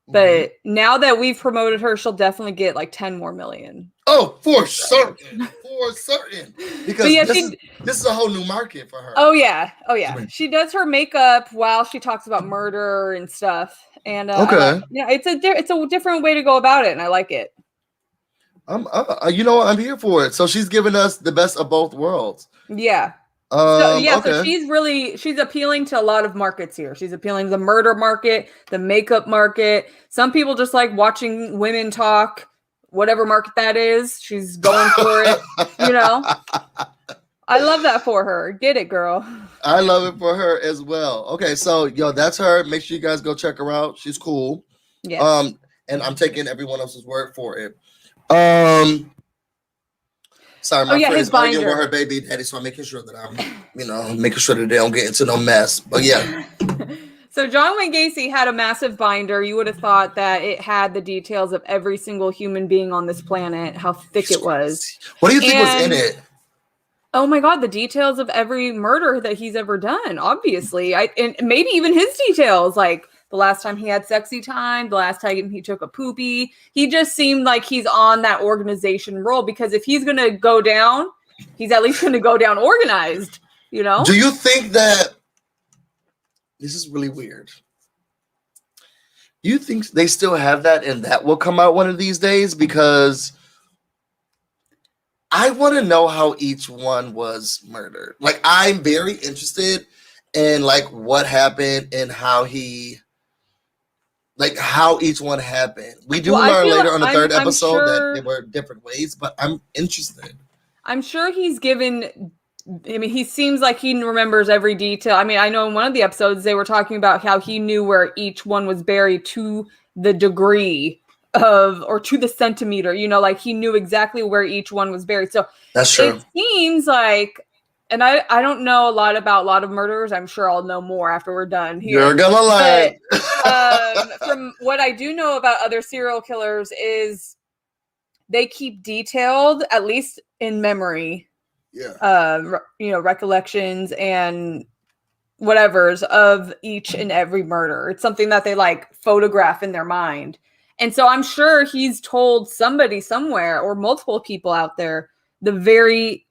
but now that we've promoted her, she'll definitely get like 10 more million. Oh, for certain. For certain. Because this is a whole new market for her. Oh yeah. She does her makeup while she talks about murder and stuff. And it's a different way to go about it, and I like it. I'm here for it. So she's giving us the best of both worlds. Yeah. So she's appealing to a lot of markets here. She's appealing to the murder market, the makeup market. Some people just like watching women talk, whatever market that is. She's going for it. I love that for her. Get it, girl. I love it for her as well. Okay, so that's her. Make sure you guys go check her out. She's cool. Yeah. And I'm taking everyone else's word for it. Sorry, my friend's arguing with her baby daddy, so I'm making sure that I'm, making sure that they don't get into no mess. But yeah. So John Wayne Gacy had a massive binder. You would have thought that it had the details of every single human being on this planet, how thick it was. What do you think was in it? Oh my God, the details of every murder that he's ever done, obviously. And maybe even his details, like the last time he had sexy time, the last time he took a poopy. He just seemed like he's on that organization role, because if he's going to go down, he's at least going to go down organized, Do you think that this is really weird? Do you think they still have that and that will come out one of these days? Because I want to know how each one was murdered. Like, I'm very interested in what happened and how each one happened. We do learn later on the third episode that they were different ways, but I'm interested. I'm sure he's given. He seems like he remembers every detail. I know in one of the episodes they were talking about how he knew where each one was buried to the degree of, or to the centimeter, he knew exactly where each one was buried. So that's true. It seems like, and I don't know about a lot of murderers. I'm sure I'll know more after we're done here. You're gonna lie. From what I do know about other serial killers is they keep detailed, at least in memory, recollections and whatevers of each and every murder. It's something that they photograph in their mind. And so I'm sure he's told somebody somewhere, or multiple people out there, the very,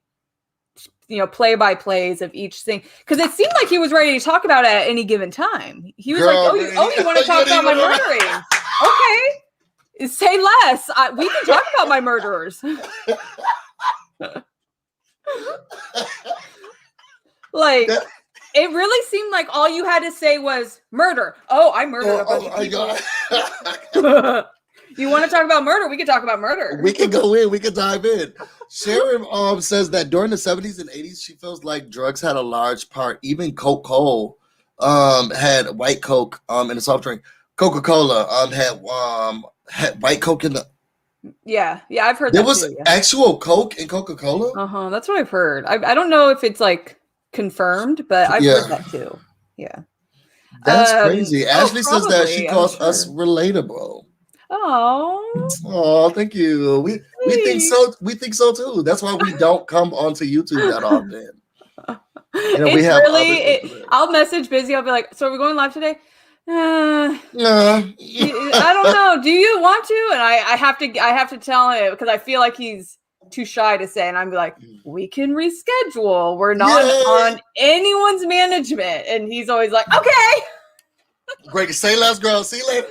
play-by-plays of each thing. Because it seemed like he was ready to talk about it at any given time. He was you want to talk about my murdering? Okay. Say less. We can talk about my murderers. It really seemed like all you had to say was murder. Oh, I murdered a bunch of people. You want to talk about murder? We can talk about murder. We can go in. We can dive in. Sharon says that during the 70s and 80s, she feels like drugs had a large part. Even Coca-Cola had white Coke in the soft drink. Coca-Cola had white Coke in the. Yeah, I've heard there that was too, actual Coke in Coca-Cola. That's what I've heard. I don't know if it's confirmed, but I've heard that too. Yeah, that's crazy. Ashley says that she calls us relatable. Oh, thank you. We think so. We think so too. That's why we don't come onto YouTube that often. I'll message Busy. I'll be like, "So are we going live today?" I don't know. Do you want to? And I have to tell him, because I feel like he's too shy to say. And I'm like, we can reschedule. We're not on anyone's management. And he's always like, okay. Great. Say less, girl. See you later.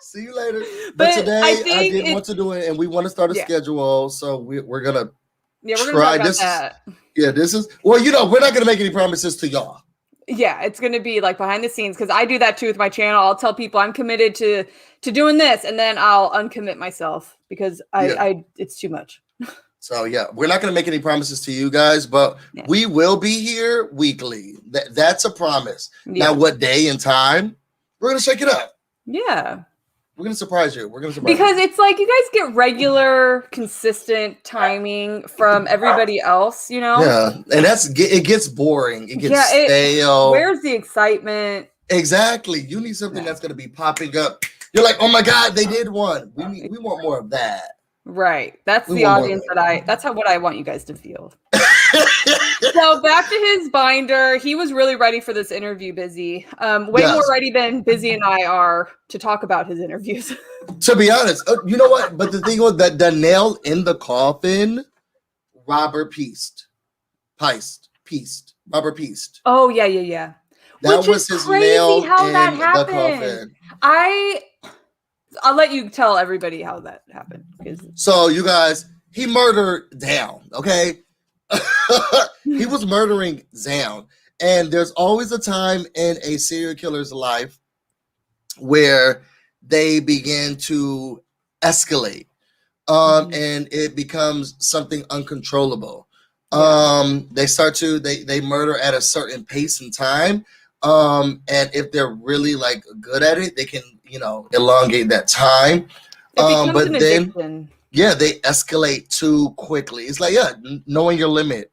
See you later. But today I didn't want to do it, and we want to start a schedule, so we're gonna Yeah, we're gonna try talk about this. that. This is well, we're not gonna make any promises to y'all. Yeah, it's gonna be like behind the scenes because I do that too with my channel. I'll tell people I'm committed to doing this, and then I'll uncommit myself because I it's too much. So yeah, we're not gonna make any promises to you guys, but we will be here weekly. That's a promise. Yeah. Now, what day and time? We're gonna shake it up. Yeah. We're gonna surprise you. Because it's like you guys get regular, consistent timing from everybody else, Yeah, and it gets boring. It gets stale. Where's the excitement? Exactly. You need something that's gonna be popping up. You're like, oh my God, they did one. We want more of that. Right. That's the audience that's what I want you guys to feel. So back to his binder. He was really ready for this interview, Busy. Way more ready than Busy and I are to talk about his interviews. To be honest, you know what? But the thing was that the nail in the coffin, Robert Peast. Robert Peast. Oh, yeah. That was his nail in the coffin. I'll let you tell everybody how that happened. So you guys, he murdered down, okay? He was murdering down. And there's always a time in a serial killer's life where they begin to escalate. And it becomes something uncontrollable. They murder at a certain pace and time. And if they're really like good at it, they can, elongate that time. But then, they escalate too quickly. It's like, knowing your limit.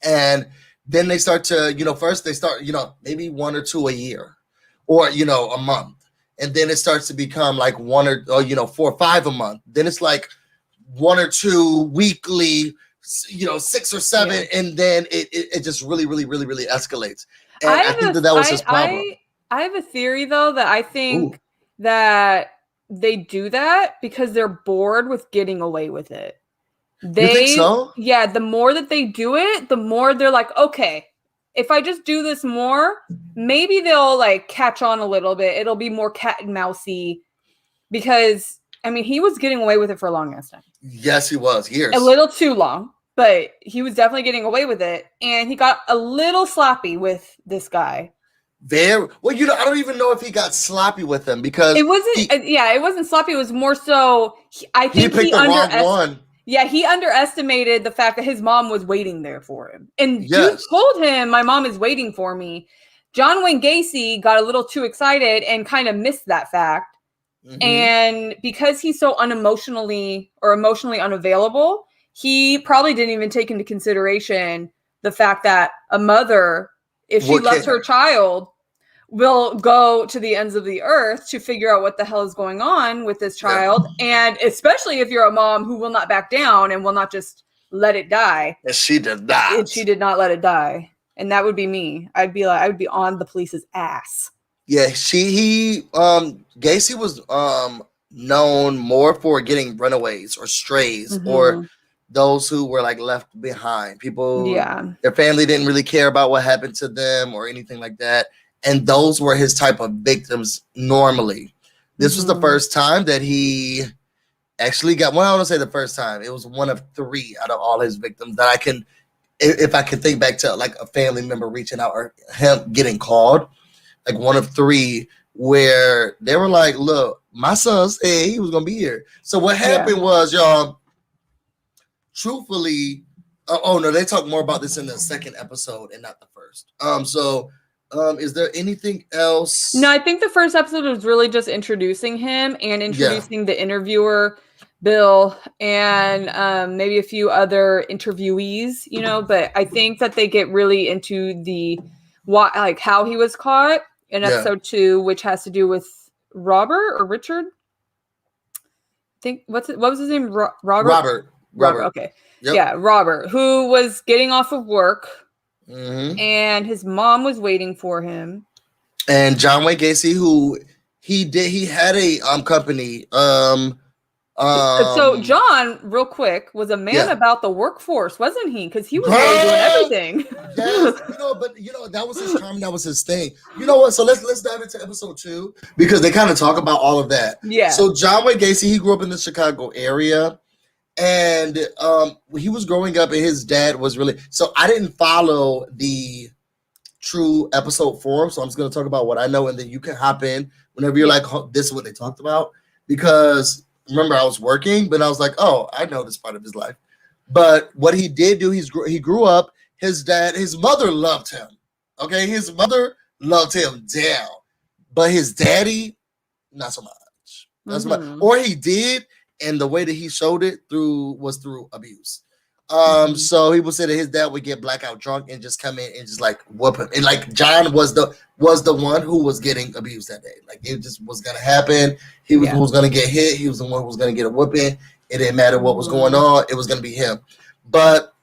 And then they start to, first they start, maybe 1 or 2 a year or, a month. And then it starts to become like 1 or 4 or 5 a month. Then it's like 1 or 2 weekly, 6 or 7. And then it just really, really, really, really escalates. And I think that was his problem. I have a theory, though, that I think that they do that because they're bored with getting away with it. You think so? Yeah, the more that they do it, the more they're like, okay, if I just do this more, maybe they'll like catch on a little bit. It'll be more cat and mousey because, he was getting away with it for a long ass time. Yes, he was. Years. A little too long. But he was definitely getting away with it. And he got a little sloppy with this guy. I don't even know if he got sloppy with him because it wasn't. It wasn't sloppy. It was more so. I think he picked the wrong one. Yeah, he underestimated the fact that his mom was waiting there for him. And you told him, my mom is waiting for me. John Wayne Gacy got a little too excited and kind of missed that fact. Mm-hmm. And because he's so emotionally unavailable, he probably didn't even take into consideration the fact that a mother, if she loves her child, will go to the ends of the earth to figure out what the hell is going on with this child. Yeah. And especially if you're a mom who will not back down and will not just let it die. And she did not. And she did not let it die. And that would be me. I would be on the police's ass. Yeah, Gacy was known more for getting runaways or strays or those who were like left behind. People, their family didn't really care about what happened to them or anything like that. And those were his type of victims normally. This was the first time that he actually got, I don't say the first time. It was one of 3 out of all his victims that I can, if I could think back to like a family member reaching out or him getting called, like one of 3 where they were like, look, my son said he was going to be here. So what happened was, y'all, truthfully, they talk more about this in the second episode and not the first. Is there anything else? No, I think the first episode was really just introducing him and introducing the interviewer, Bill, and maybe a few other interviewees, but I think that they get really into the how he was caught in episode 2, which has to do with Robert or Richard. I think what was his name? Robert. Okay. Yep. Yeah, Robert, who was getting off of work. Mm-hmm. And his mom was waiting for him. And John Wayne Gacy, who he had a company. So John, real quick, was a man about the workforce, wasn't he? Because he was really doing everything. Yes, that was his charm. That was his thing. You know what? So let's dive into episode 2 because they kind of talk about all of that. Yeah. So John Wayne Gacy, he grew up in the Chicago area. And when he was growing up, and his dad was really, so I didn't follow the true episode form, so I'm just going to talk about what I know, and then you can hop in whenever you're like, oh, this is what they talked about, because remember I was working, but I was like, oh, I know this part of his life. But what he did do, he grew up, his mother loved him. Okay, his mother loved him down, but his daddy, not so much. Not so much. Or he did, and the way that he showed it was through abuse. So he would say that his dad would get blackout drunk and just come in and just like whoop him. And like John was the one who was getting abused that day. Like it just was gonna happen. He was who was gonna get hit. He was the one who was gonna get a whooping. It didn't matter what was going on. It was gonna be him. But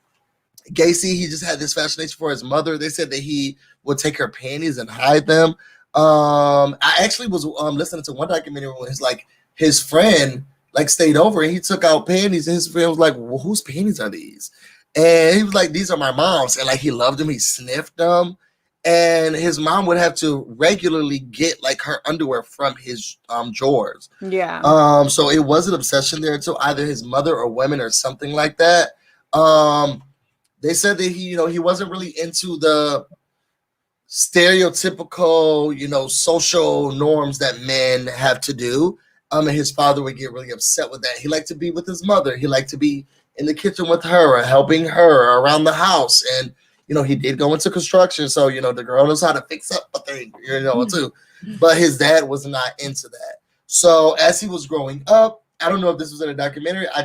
Gacy, he just had this fascination for his mother. They said that he would take her panties and hide them. I actually was listening to one documentary where his friend like stayed over and he took out panties, and his friend was like, well, whose panties are these? And he was like, these are my mom's. And like he loved them, he sniffed them. And his mom would have to regularly get like her underwear from his drawers. Yeah. So it was an obsession there until either his mother or women or something like that. They said that he wasn't really into the stereotypical, social norms that men have to do. And his father would get really upset with that. He liked to be with his mother. He liked to be in the kitchen with her, or helping her around the house. And, he did go into construction. So, the girl knows how to fix up a thing, too. But his dad was not into that. So as he was growing up, I don't know if this was in a documentary. I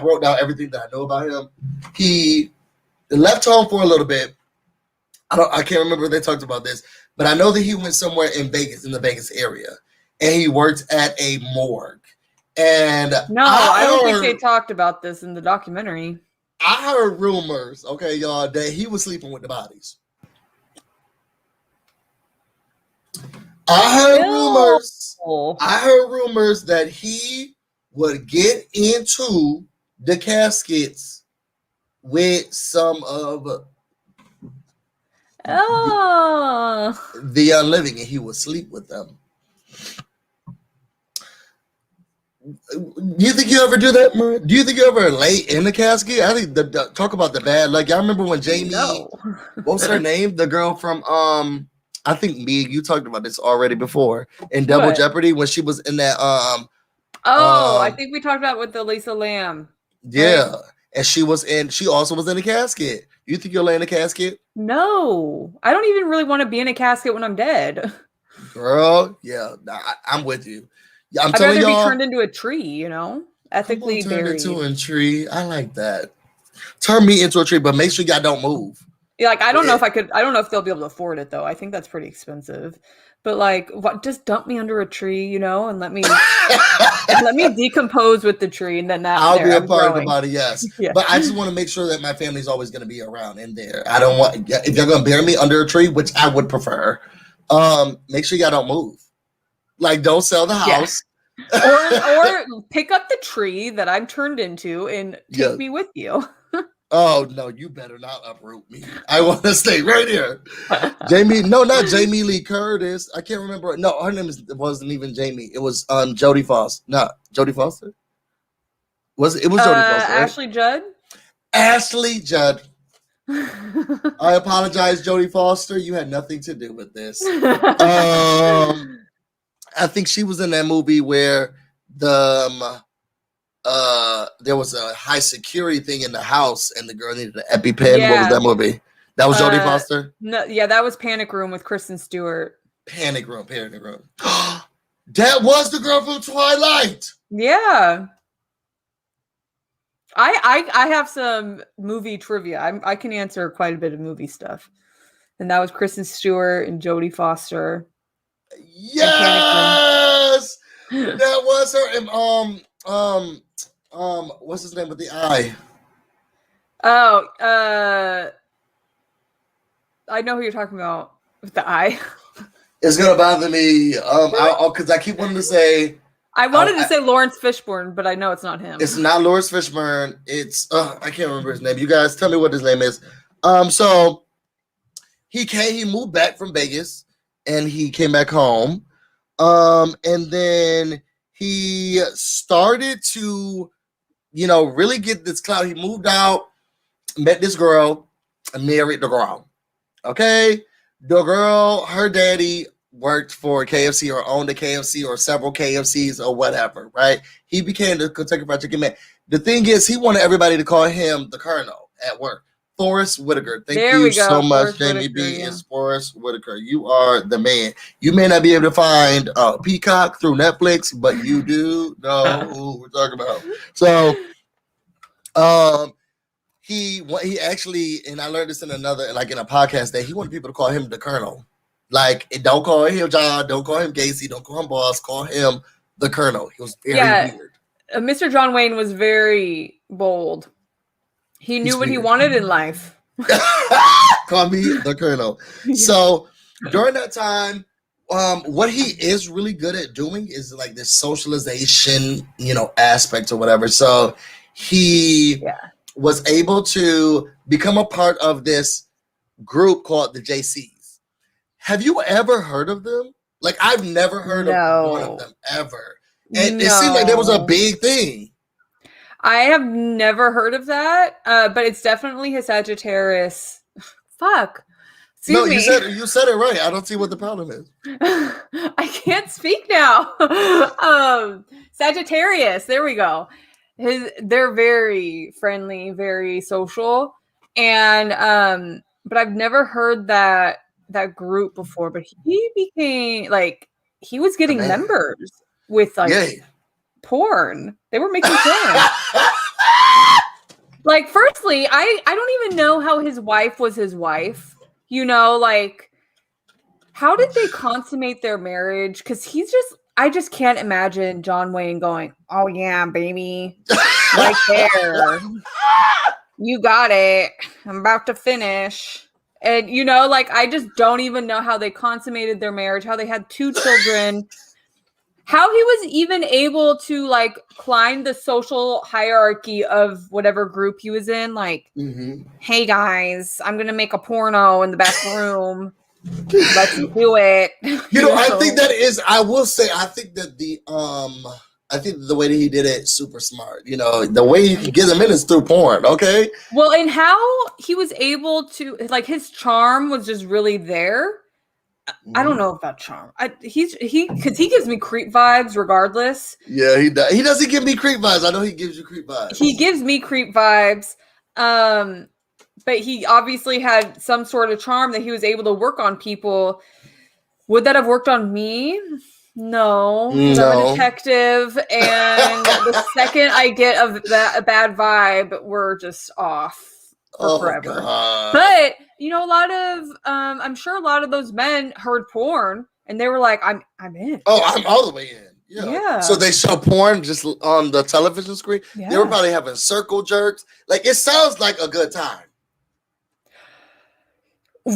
wrote down everything that I know about him. He left home for a little bit. I can't remember if they talked about this, but I know that he went somewhere in Vegas, in the Vegas area, and he worked at a morgue. And no, I don't think they talked about this in the documentary. I heard rumors, okay, y'all, that he was sleeping with the bodies. I heard rumors that he would get into the caskets with some of the unliving, and he would sleep with them. Do you think you ever do that, Maria? Do you think you ever lay in the casket? I think talk about the bad luck. Y'all remember when Jamie, what was her name? The girl from I think you talked about this already before in Double Jeopardy, when she was in that I think we talked about with the Lisa Lamb. Yeah. Right? And she also was in a casket. You think you'll lay in a casket? No. I don't even really want to be in a casket when I'm dead. Girl, yeah, I'm with you. Yeah, I'd rather be turned into a tree, ethically buried. Turned into a tree. I like that. Turn me into a tree, but make sure y'all don't move. Yeah, like I don't know if they'll be able to afford it though. I think that's pretty expensive. But like, just dump me under a tree, and let me decompose with the tree, and then I'll be a part of the body. Yes, yeah. But I just want to make sure that my family's always going to be around in there. I don't want, if you're going to bury me under a tree, which I would prefer, make sure y'all don't move. Like, don't sell the house. Yeah. or pick up the tree that I'm turned into and take me with you. Oh, no, you better not uproot me. I want to stay right here. Jamie, no, not Jamie Lee Curtis. I can't remember. No, her name wasn't even Jamie. It was Jodie Foster. No, Jodie Foster? It was Jodie Foster, right? Ashley Judd? Ashley Judd. I apologize, Jodie Foster. You had nothing to do with this. I think she was in that movie where there was a high security thing in the house and the girl needed an EpiPen. Yeah. What was that movie? That was Jodie Foster? No, yeah, that was Panic Room with Kristen Stewart. Panic Room. That was the girl from Twilight. Yeah. I have some movie trivia. I can answer quite a bit of movie stuff. And that was Kristen Stewart and Jodie Foster. Yes, that was her. And what's his name with the eye? Oh, I know who you're talking about with the eye. It's gonna bother me, because I keep wanting to say. I wanted to say Lawrence Fishburne, but I know it's not him. It's not Lawrence Fishburne. It's I can't remember his name. You guys tell me what his name is. So he moved back from Vegas. And he came back home. And then he started to really get this clout. He moved out, met this girl, and married the girl. Okay, the girl, her daddy worked for KFC or owned a KFC or several KFCs or whatever, right? He became the Kentucky Fried Chicken man. The thing is, he wanted everybody to call him the Colonel at work. Forrest Whitaker. Thank you so much, Jamie B. It's Forrest Whitaker. You are the man. You may not be able to find Peacock through Netflix, but you do know who we're talking about. So, he actually, and I learned this in a podcast, that he wanted people to call him the Colonel. Like, don't call him John, don't call him Gacy, don't call him Boss, call him the Colonel. He was very weird. Mr. John Wayne was very bold. He knew what he wanted in life. Call me the Colonel. Yeah. So during that time, what he is really good at doing is like this socialization, aspect or whatever. So he was able to become a part of this group called the JCs. Have you ever heard of them? Like, I've never heard of one of them ever. And it seemed like there was a big thing. I have never heard of that, but it's definitely his Sagittarius. Fuck. Excuse me. You said it right. I don't see what the problem is. I can't speak now. Sagittarius. There we go. They're very friendly, very social, and but I've never heard that group before. But he became he was getting members with porn. They were making porn. Firstly, I don't even know how his wife was his wife. How did they consummate their marriage? Because I just can't imagine John Wayne going, "Oh yeah, baby, right there. You got it. I'm about to finish." And I just don't even know how they consummated their marriage, how they had 2 children. How he was even able to climb the social hierarchy of whatever group he was in. Hey guys, I'm gonna make a porno in the back room. Let's do it. I think that is. I will say, I think that I think the way that he did it, super smart. The way you can get them in is through porn. Okay. Well, and how he was able to his charm was just really there. I don't know about charm. Because he gives me creep vibes regardless. Yeah, he does. He doesn't give me creep vibes. I know he gives you creep vibes. He gives me creep vibes. But he obviously had some sort of charm that he was able to work on people. Would that have worked on me? No. I'm a detective, and the second I get a bad vibe, we're just off. Forever. But a lot of I'm sure a lot of those men heard porn and they were like, I'm in. Oh, I'm all the way in. Yeah. So they show porn just on the television screen. Yeah. They were probably having circle jerks. It sounds like a good time.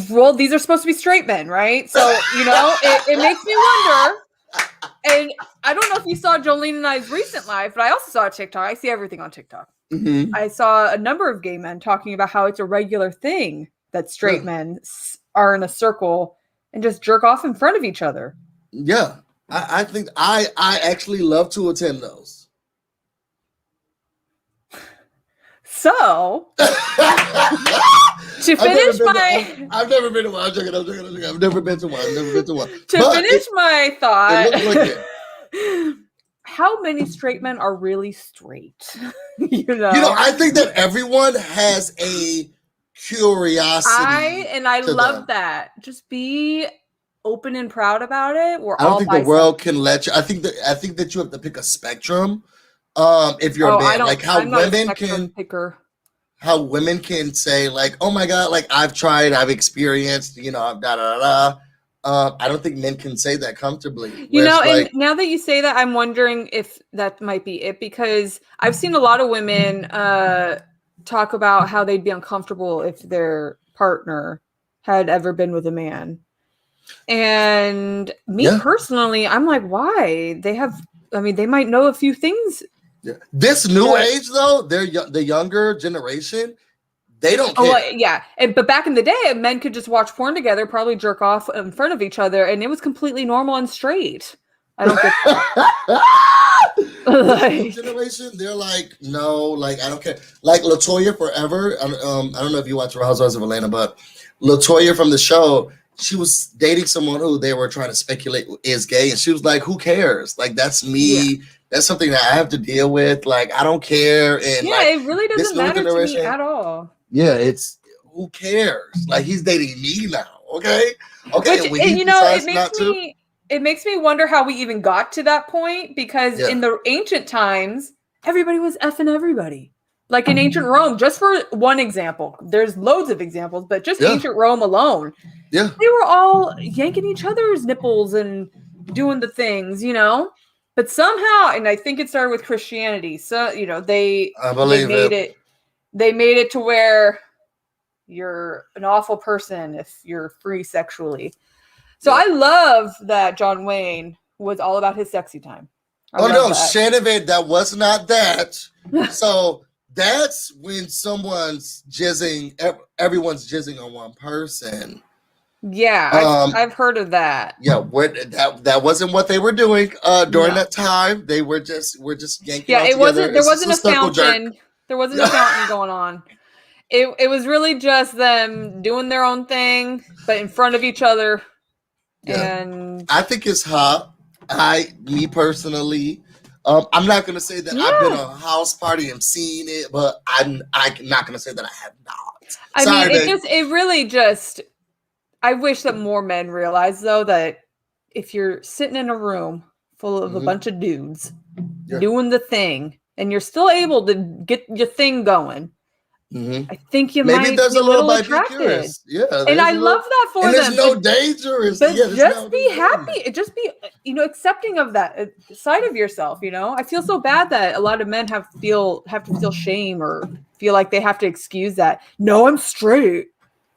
Well, these are supposed to be straight men, right? So it makes me wonder. And I don't know if you saw Jolene and I's recent live, but I also saw a TikTok. I see everything on TikTok. Mm-hmm. I saw a number of gay men talking about how it's a regular thing that straight men are in a circle and just jerk off in front of each other. Yeah. I think I actually love to attend those. So, to finish I've never been to one. I'm joking. I've never been to one. To finish my thought, how many straight men are really straight? I think that everyone has a curiosity. I love that. Just be open and proud about it. I don't think the world can let you. I think that you have to pick a spectrum. If you're a man, how women can say oh my God, I've tried, I've experienced, I don't think men can say that comfortably. And now that you say that, I'm wondering if that might be it, because I've seen a lot of women talk about how they'd be uncomfortable if their partner had ever been with a man. And me personally, I'm like, why? They might know a few things. Yeah. This new age, though, the younger generation, they don't care. Well, yeah. But back in the day, men could just watch porn together, probably jerk off in front of each other, and it was completely normal and straight. I don't get The new like, generation, they're like, no, like I don't care. Like Latoya Forever. I don't know if you watch Real Housewives of Atlanta, but Latoya from the show, she was dating someone who they were trying to speculate is gay, and she was like, "Who cares? Like that's me. yeah. That's something that I have to deal with. Like I don't care." And Yeah, like it really this doesn't new matter to me generation, at all. yeah, it's who cares? Like he's dating me now. Okay, Which, when and, he you know, decides not to, it makes me wonder how we even got to that point, because yeah, in the ancient times, everybody was effing everybody. Like in ancient Rome, just for one example, there's loads of examples, but just yeah, ancient Rome alone, yeah. they were all yanking each other's nipples and doing the things, you know. But somehow, and I think it started with Christianity. So, you know, they I believe made it. it to where you're an awful person if you're free sexually. So Yeah. I love that John Wayne was all about his sexy time. Oh no, Shanavan, that was not that. So that's when someone's jizzing, everyone's jizzing on one person. Yeah, I've heard of that. Yeah, that wasn't what they were doing during that time. They were just yanking. Yeah, it together. There wasn't a fountain. Jerk. There wasn't a fountain going on. It was really just them doing their own thing, but in front of each other. Yeah. And I think it's hot. Me personally, I'm not gonna say that I've been to a house party and seen it, but I'm not gonna say that I have not. I mean, it really just. I wish that more men realize, though, that if you're sitting in a room full of a bunch of dudes doing the thing, and you're still able to get your thing going, I think you might be a little attracted. Yeah, and I love that for them. There's no danger. But just be happy. Just be, accepting of that side of yourself. I feel so bad that a lot of men have to feel shame or feel like they have to excuse that. No, I'm straight.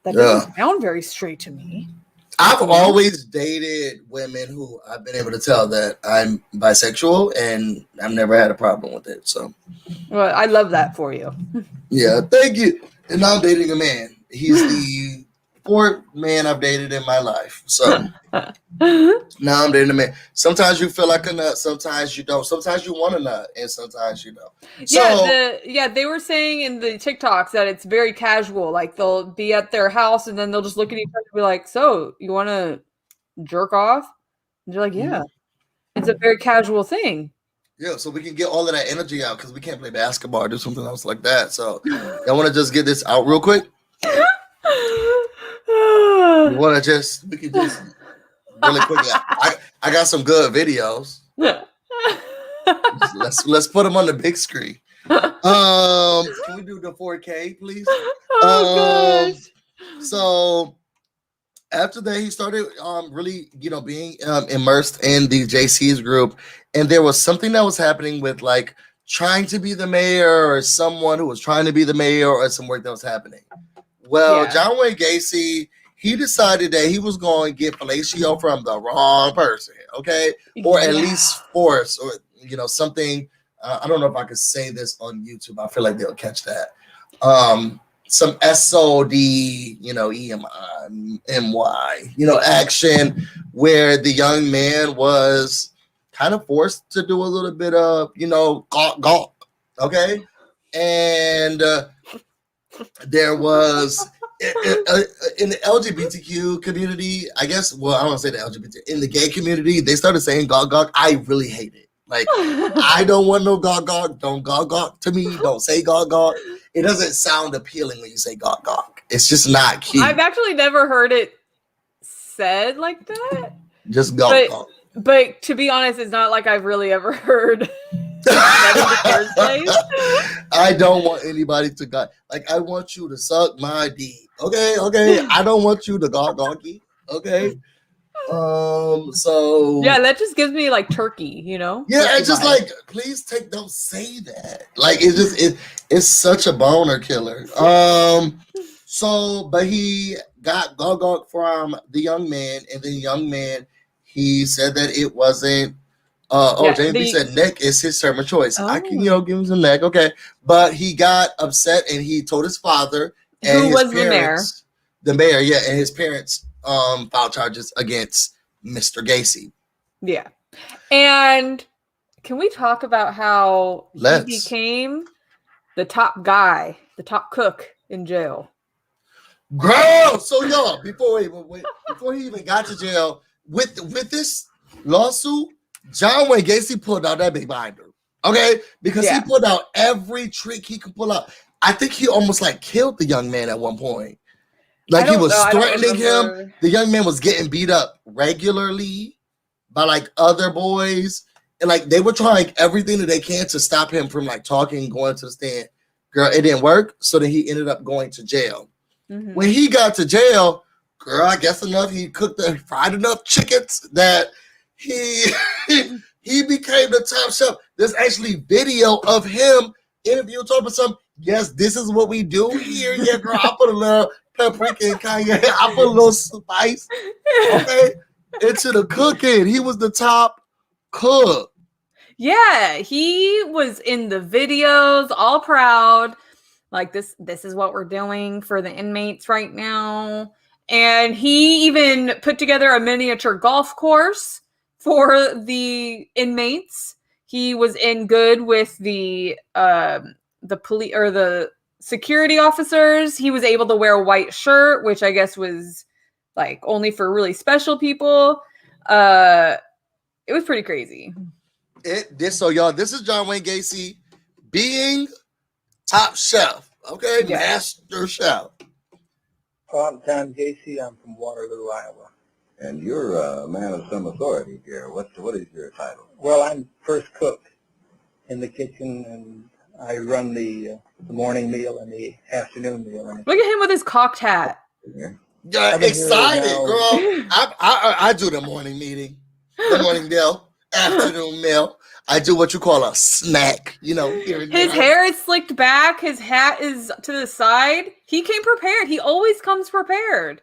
That doesn't sound very straight to me. I've always dated women who I've been able to tell that I'm bisexual, and I've never had a problem with it. So, well, I love that for you. Yeah, thank you. And now I'm dating a man. He's the fourth man I've dated in my life. So now I'm dating a man. Sometimes you feel like a nut, sometimes you don't. Sometimes you want a nut, and sometimes you don't. They were saying in the TikToks that it's very casual. Like they'll be at their house and then they'll just look at each other and be like, "So you want to jerk off?" And you're like, "Yeah." It's a very casual thing. Yeah, so we can get all of that energy out because we can't play basketball or do something else like that. So I want to just get this out real quick. We can just really quickly. I got some good videos. Let's put them on the big screen. Can we do the 4K, please? Gosh. So after that, he started really, being immersed in the JC's group, and there was something that was happening with like trying to be the mayor or someone who was trying to be the mayor or some work that was happening. Well, John Wayne Gacy, he decided that he was going to get fellatio from the wrong person, okay? Or at least force or, something. I don't know if I could say this on YouTube. I feel like they'll catch that. Some SOD, EMI, action where the young man was kind of forced to do a little bit of, gawk, okay? And there was in the LGBTQ community, I guess, well, I don't want to say the LGBT, in the gay community, they started saying gawk. I really hate it. Like, I don't want no gawk. Don't gawk to me. Don't say gawk. It doesn't sound appealing when you say gawk. It's just not cute. I've actually never heard it said like that. Just gawk. But to be honest, it's not like I've really ever heard that in the first place. I don't want anybody to gawk. Like, I want you to suck my dick. Okay. I don't want you to gawky. Okay. So yeah, that just gives me like turkey, Yeah, it's just like, please don't say that. Like, it's such a boner killer. But he got gawk from the young man, and the young man, he said that it wasn't. James said neck is his term of choice. I can, give him some neck, okay. But he got upset and he told his father and who his was parents, the mayor, and his parents filed charges against Mr. Gacy. Yeah. And can we talk about how Let's. he became the top guy, the top cook in jail? Girl, so y'all, before he even got to jail, with this lawsuit, John Wayne Gacy pulled out that big binder. Okay, because he pulled out every trick he could pull out. I think he almost like killed the young man at one point. Like he was threatening him. The young man was getting beat up regularly by like other boys, and like they were trying everything that they can to stop him from like talking, going to the stand. Girl, it didn't work. So then he ended up going to jail. Mm-hmm. When he got to jail, girl, I guess he fried enough chickens that he became the top chef. There's actually video of him interviewing, talking about something. Yes, this is what we do here. Yeah, girl, I put a little paprika and cayenne. I put a little spice, okay, into the cooking. He was the top cook. Yeah, he was in the videos, all proud. Like this is what we're doing for the inmates right now. And he even put together a miniature golf course for the inmates. He was in good with the police or the security officers. He was able to wear a white shirt, which I guess was like only for really special people. It was pretty crazy. So y'all, this is John Wayne Gacy being top chef, okay? Yeah. Master chef. I'm John Gacy. I'm from Waterloo, Iowa. And you're a man of some authority here. What is your title? Well, I'm first cook in the kitchen, and I run the morning meal and the afternoon meal. Look at him with his cocked hat. Yeah, excited, girl. I do the morning meeting, the morning meal, afternoon meal. I do what you call a snack, here and his hair is slicked back. His hat is to the side. He came prepared. He always comes prepared.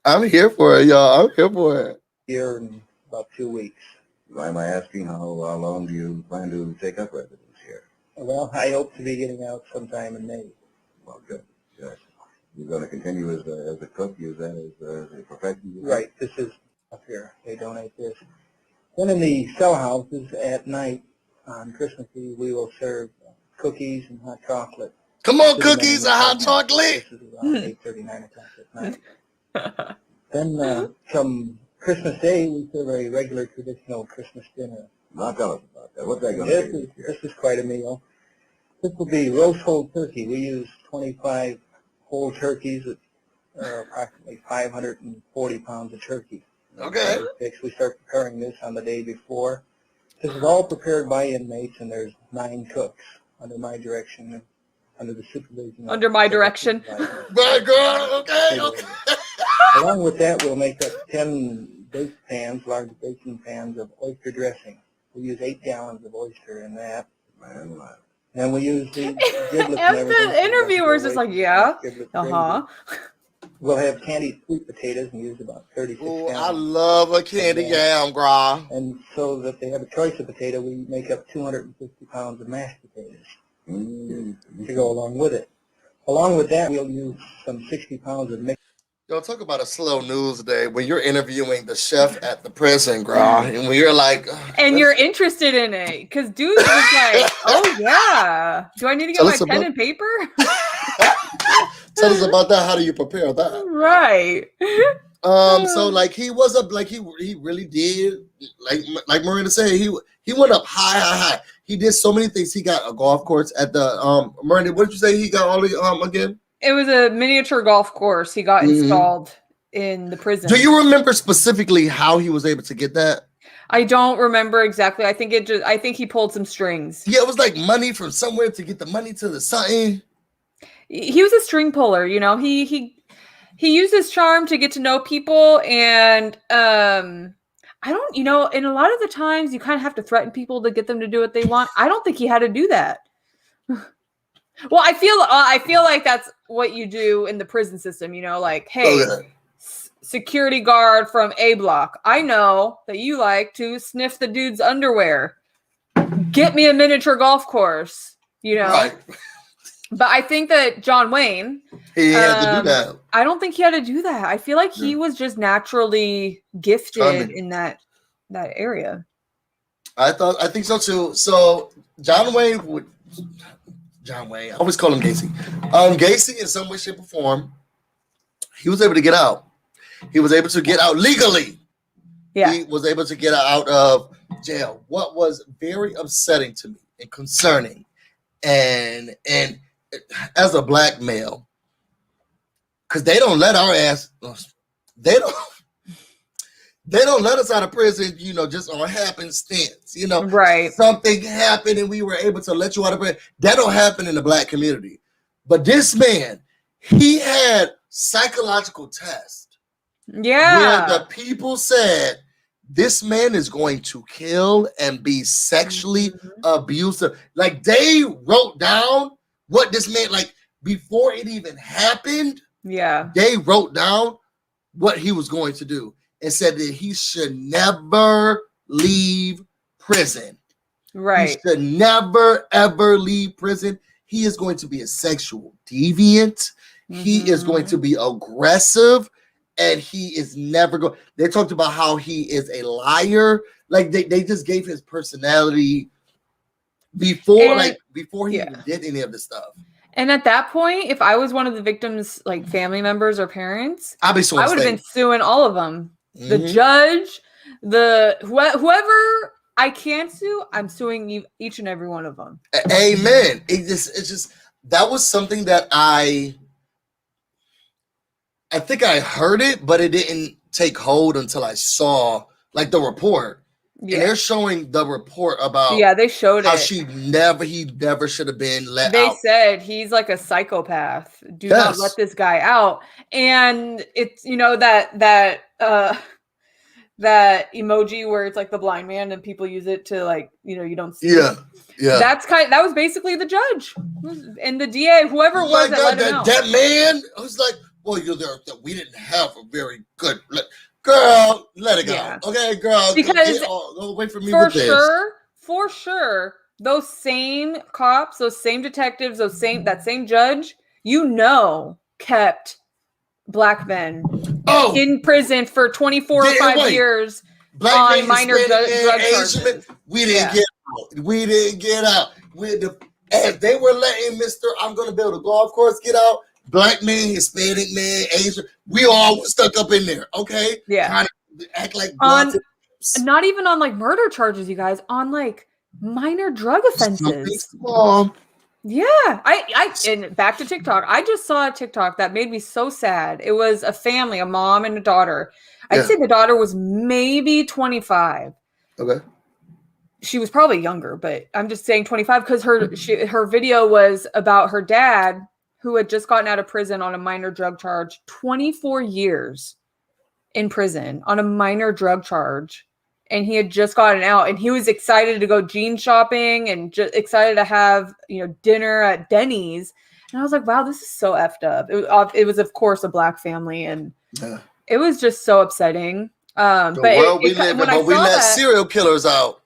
I'm here for it, y'all. I'm here for it. Here in about 2 weeks. Why am I asking how long do you plan to take up residence here? Well, I hope to be getting out sometime in May. Well, good. You're going to continue as a cook, use that as a profession? Right. This is up here. They donate this. Then in the cell houses at night on Christmas Eve, we will serve cookies and hot chocolate. Come on, cookies and hot chocolate. This is around 8:30, 9 o'clock at night. Then come Christmas Day, we serve a regular traditional Christmas dinner. Now tell us about that. What's that going to be? This is quite a meal. This will be roast whole turkey. We use 25 whole turkeys with approximately 540 pounds of turkey. Okay. We start preparing this on the day before. This is all prepared by inmates, and there's 9 cooks under my direction, under the supervision. Under my direction. My girl, okay. Along with that, we'll make up 10 bake pans, large baking pans of oyster dressing. We use 8 gallons of oyster in that. And we use the giblets and everything. The interviewers is like, yeah, We'll have candied sweet potatoes and use about 36 gallons. I love a candy yam, girl. And so that they have a choice of potato, we make up 250 pounds of mashed potatoes to go along with it. Along with that, we'll use some 60 pounds of mixed. Yo, talk about a slow news day when you're interviewing the chef at the prison, girl, and when you're like... And you're interested in it, because dude was like, oh, yeah. Do I need to get my pen and paper? Tell us about that. How do you prepare that? Right. So like he was up, like he really did, like Maranda said, he went up high. He did so many things. He got a golf course at the Maranda. What did you say he got all the again? It was a miniature golf course he got installed in the prison. Do you remember specifically how he was able to get that? I don't remember exactly. I think he pulled some strings. Yeah, it was like money from somewhere to get the money to the something. He was a string puller, he used his charm to get to know people, and I don't, and a lot of the times you kind of have to threaten people to get them to do what they want. I don't think he had to do that. Well, I feel like that's what you do in the prison system, like, hey, security guard from A block, I know that you like to sniff the dude's underwear. Get me a miniature golf course, Right. But I think that John Wayne, he had to do that. I don't think he had to do that. I feel like he was just naturally gifted in that. area. I think so too. So John Wayne, I always call him Gacy. Gacy, in some way, shape, or form, he was able to get out. He was able to get out legally. Yeah. He was able to get out of jail. What was very upsetting to me and concerning, and as a black male, because they don't let our ass, they don't let us out of prison, you know, just on happenstance. You know, Right. Something happened and we were able to let you out of prison. That don't happen in the black community. But this man, he had psychological tests. Yeah. Where the people said, this man is going to kill and be sexually abusive. Like, they wrote down what this man, like, before it even happened. Yeah. They wrote down what he was going to do and said that he should never leave prison. Right. He should never, ever leave prison. He is going to be a sexual deviant. He is going to be aggressive. And he is never going. They talked about how he is a liar. Like they just gave his personality before he even did any of this stuff. And at that point, if I was one of the victims, like family members or parents, I would have been suing all of them. The judge, whoever I can sue, I'm suing each and every one of them. Amen. It's just that was something that I think I heard it, but it didn't take hold until I saw like the report. Yeah. And they're showing the report about they showed how it. he never should have been let out. They said he's like a psychopath. Do not let this guy out. And it's, you know, that emoji where it's like the blind man and people use it to, like, you know, you don't see it. Yeah. That was basically the judge and the DA, whoever it was that man was like, well, you're there. We didn't have a very good girl. Let it go, okay, girl. Because go away from me for with this. For sure, those same cops, those same detectives, that same judge, you know, kept black men in prison for 24 or 5 years black on minor drug charges. We didn't get out. We didn't get out. As they were letting Mr. I'm going to build a golf course get out. Black man, Hispanic man, Asian, we all were stuck up in there, okay? Yeah. Trying to act like not even on like murder charges, you guys, on like minor drug offenses. Yeah. And back to TikTok. I just saw a TikTok that made me so sad. It was a family, a mom and a daughter. I'd say the daughter was maybe 25. Okay. She was probably younger, but I'm just saying 25 because her video was about her dad, who had just gotten out of prison on a minor drug charge, 24 years in prison on a minor drug charge. And he had just gotten out and he was excited to go jean shopping and just excited to have, you know, dinner at Denny's. And I was like, wow, this is so effed up. It was of course a black family and it was just so upsetting. But we let serial killers out.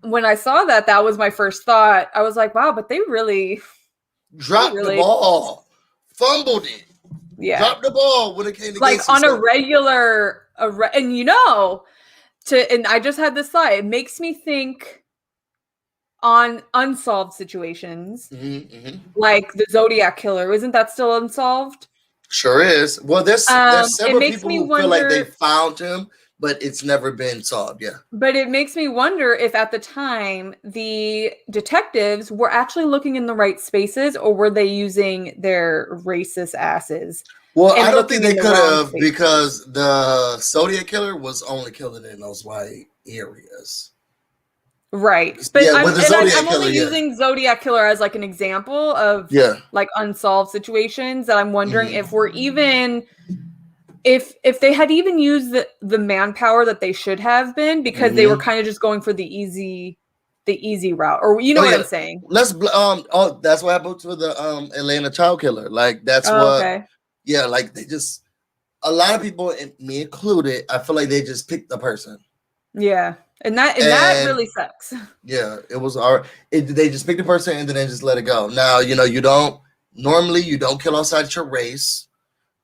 When I saw that was my first thought. I was like, wow, but they really dropped the ball, fumbled it. Yeah, dropped the ball when it came to like on a regular, and you know, and I just had this thought. It makes me think on unsolved situations, like the Zodiac killer. Isn't that still unsolved? Sure is. Well, there's several people who feel like they found him, but it's never been solved. Yeah. But it makes me wonder if at the time the detectives were actually looking in the right spaces, or were they using their racist asses? Well, I don't think they could have, because the Zodiac killer was only killing in those white areas. Right. But I'm only using Zodiac killer as like an example of like unsolved situations that I'm wondering if we're even if they had even used the manpower that they should have been, because they were kind of just going for the easy route, or you know what I'm saying. That's what happened to the Atlanta child killer. Like that's like they just, a lot of people, and me included, I feel like they just picked the person. Yeah. And that really sucks. Yeah, it was they just picked the person and then they just let it go. Now, you know, you don't kill outside your race.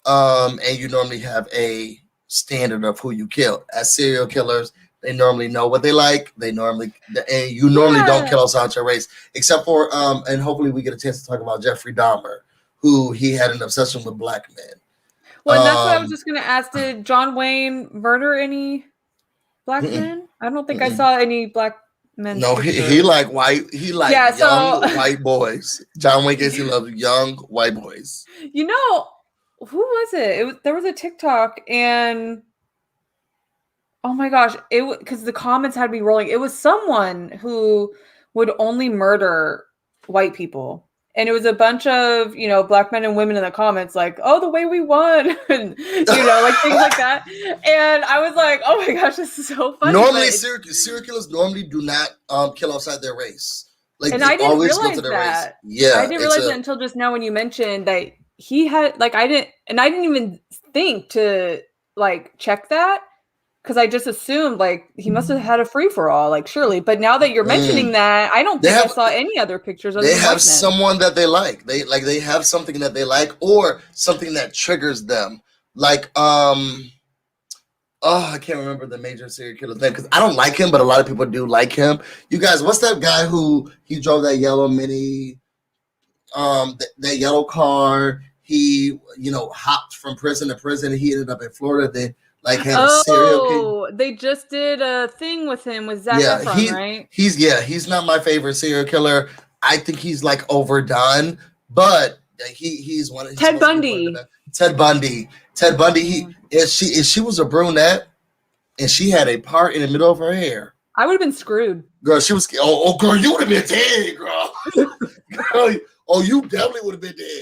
And you normally have a standard of who you kill. As serial killers, They normally know what they like. And you normally don't kill outside your race, except for and hopefully we get a chance to talk about Jeffrey Dahmer, who he had an obsession with black men. Well, and that's what I was just going to ask. Did John Wayne murder any black men? I don't think I saw any black men. No, he liked white. He liked young white boys. John Wayne Gacy loved young white boys. You know, who was it? There was a TikTok, and oh my gosh, because the comments had to be rolling. It was someone who would only murder white people. And it was a bunch of, black men and women in the comments like, oh, the way we won. And, like things like that. And I was like, oh my gosh, this is so funny. Normally, serial killers normally do not kill outside their race. Like, and I didn't realize that. Yeah. I didn't realize it until just now when you mentioned that he had, I didn't even think to, check that. Because I just assumed, he must have had a free-for-all, surely. But now that you're mentioning that, I don't think I saw any other pictures of They have someone that they like. They have something that they like or something that triggers them. I can't remember the major serial killer's name because I don't like him, but a lot of people do like him. You guys, what's that guy who he drove that yellow Mini, that yellow car? He, hopped from prison to prison. He ended up in Florida. Then had a serial killer. They just did a thing with him with Zac Efron, right? He's not my favorite serial killer. I think he's overdone, but he's one of Ted Bundy. Ted Bundy. If she was a brunette and she had a part in the middle of her hair, I would have been screwed. Girl, she was girl, you would have been dead, girl. Girl, you definitely would have been dead.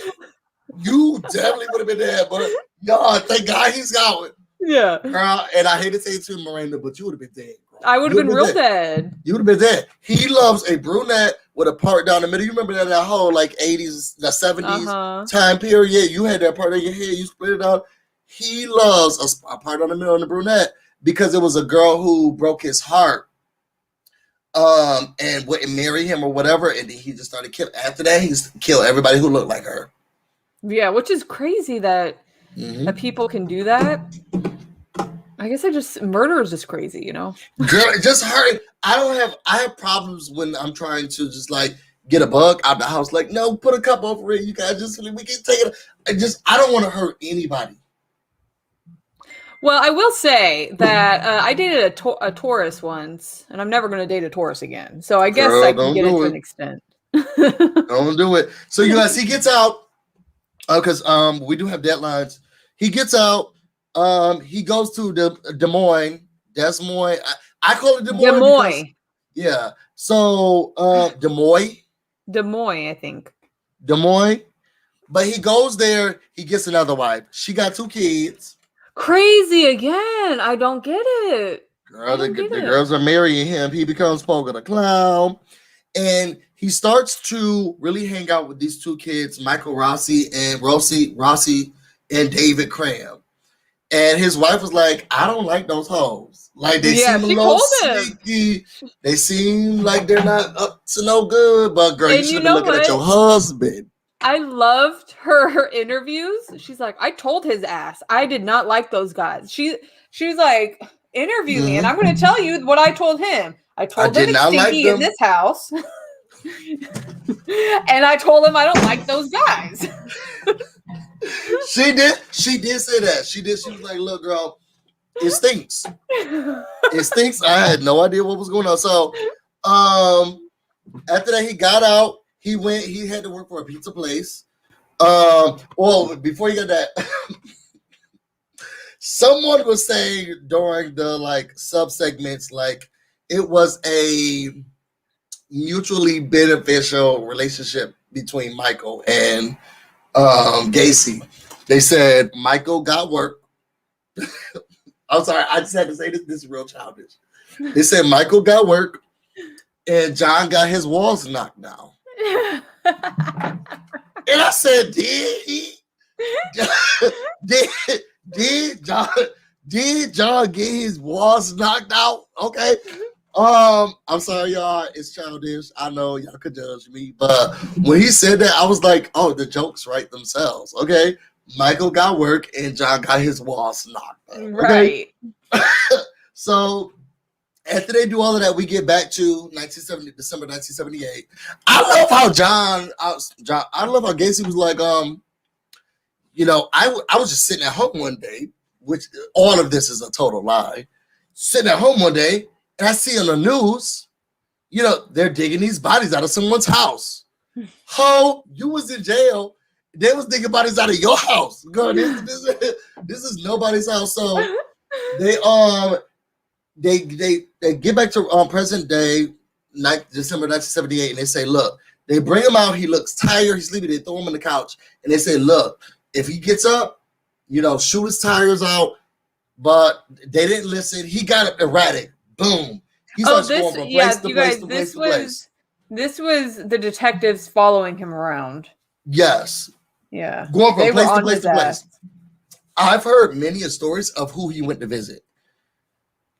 You definitely would have been dead, but y'all, thank God he's going. Yeah. Girl, and I hate to say it to Miranda, but you would have been dead. Girl. I would have been real dead. You would have been dead. He loves a brunette with a part down the middle. You remember that whole 80s, the 70s time period? You had that part in your hair. You split it out. He loves a part down the middle on the brunette because it was a girl who broke his heart and wouldn't marry him or whatever. And then he just started killing. After that, he just killed everybody who looked like her. Yeah, which is crazy that people can do that. I guess murder is just crazy, Girl, just hurt. I have problems when I'm trying to just get a bug out the house. No, put a cup over it. You guys we can take it. I don't want to hurt anybody. Well, I will say that I dated a Taurus once, and I'm never going to date a Taurus again. So I guess I can get it to an extent. Don't do it. So you guys, he gets out because we do have deadlines. He gets out. He goes to Des Moines. I call it Des Moines. Des Moines. Yeah. So Des Moines. Des Moines, I think. Des Moines. But he goes there. He gets another wife. She got 2 kids. Crazy again. I don't get it. Girl, the girls are marrying him. He becomes Pogo the Clown. And he starts to really hang out with these 2 kids, Michael Rossi and David Cram. And his wife was like, I don't like those hoes. They seem a little sneaky. They seem like they're not up to no good. But girl, you should be looking at your husband. I loved her interviews. She's like, I told his ass I did not like those guys. She was like, interview me, and I'm going to tell you what I told him. I told him it's stinky in this house. And I told him I don't like those guys. She did say that. She was like, look, girl, it stinks. It stinks. I had no idea what was going on. So after that, he got out. He had to work for a pizza place. Well, before he got that, someone was saying during the sub segments, it was a mutually beneficial relationship between Michael and Gacy. They said Michael got work. I'm sorry, I just had to say this. This is real childish. They said Michael got work and John got his walls knocked down. And I said, did he? Did John get his walls knocked out? Okay. I'm sorry, y'all. It's childish. I know y'all could judge me, but when he said that, I was like, "Oh, the jokes write themselves." Okay, Michael got work and John got his walls knocked out. Okay? Right. So after they do all of that, we get back to December 1978. I love how I love how Gacy was like, I was just sitting at home one day, which all of this is a total lie. Sitting at home one day, and I see on the news, they're digging these bodies out of someone's house. Ho, you was in jail. They was digging bodies out of your house. Girl, this is nobody's house. So they get back to present day, December 1978, and they say, look, they bring him out. He looks tired. He's sleeping. They throw him on the couch, and they say, look, if he gets up, shoot his tires out. But they didn't listen. He got erratic. Boom. He starts going from place to place to place to place. This was the detectives following him around. Yes. Yeah. Going from place to place to place. I've heard many stories of who he went to visit.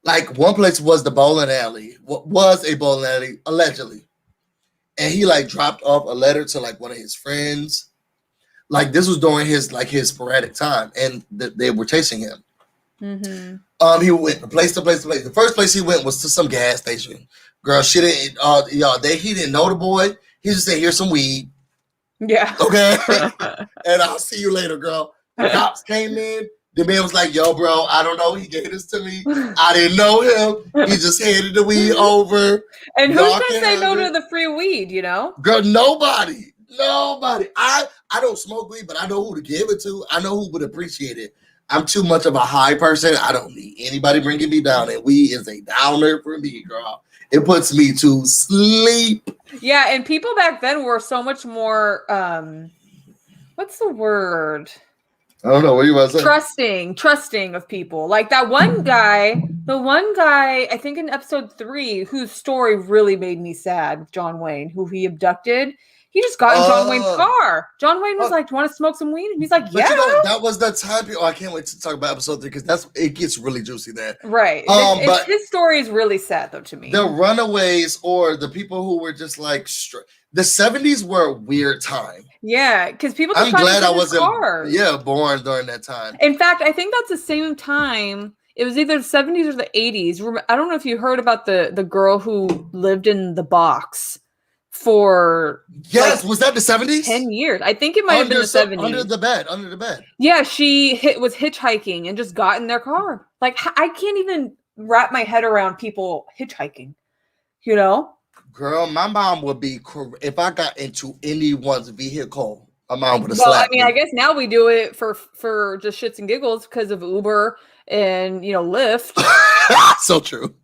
Like one place was the bowling alley. What was a bowling alley, allegedly. And he dropped off a letter to one of his friends. This was during his sporadic time, and they were chasing him. Mm-hmm. He went from place to place to place. The first place he went was to some gas station. Girl, she didn't. He didn't know the boy. He just said, "Here's some weed." Yeah. Okay. And I'll see you later, girl. The cops came in. The man was like, "Yo, bro, I don't know. He gave this to me. I didn't know him. He just handed the weed over." And who's gonna say no to the free weed? Girl, nobody. I don't smoke weed, but I know who to give it to. I know who would appreciate it. I'm too much of a high person. I don't need anybody bringing me down. And weed is a downer for me, girl. It puts me to sleep. Yeah, and people back then were so much more, what's the word? I don't know. What you about to say? Trusting of people. Like that one guy, I think in episode 3, whose story really made me sad, John Wayne, who he abducted. He just got in John Wayne's car. John Wayne was like, "Do you want to smoke some weed?" And he's like, "Yeah." That was the time. I can't wait to talk about episode 3 because it gets really juicy there. Right. But his story is really sad though to me. The runaways or the people who were just the 70s were a weird time. Yeah, because people. I'm glad I wasn't. Born during that time. In fact, I think that's the same time. It was either the 70s or the 80s. I don't know if you heard about the girl who lived in the box. For was that the 70s? 10 years. I think it might have been the 70s. Under the bed. Yeah, she was hitchhiking and just got in their car. I can't even wrap my head around people hitchhiking. Girl, my mom would be if I got into anyone's vehicle. My mom would have slapped me. I guess now we do it for just shits and giggles because of Uber and Lyft. So true.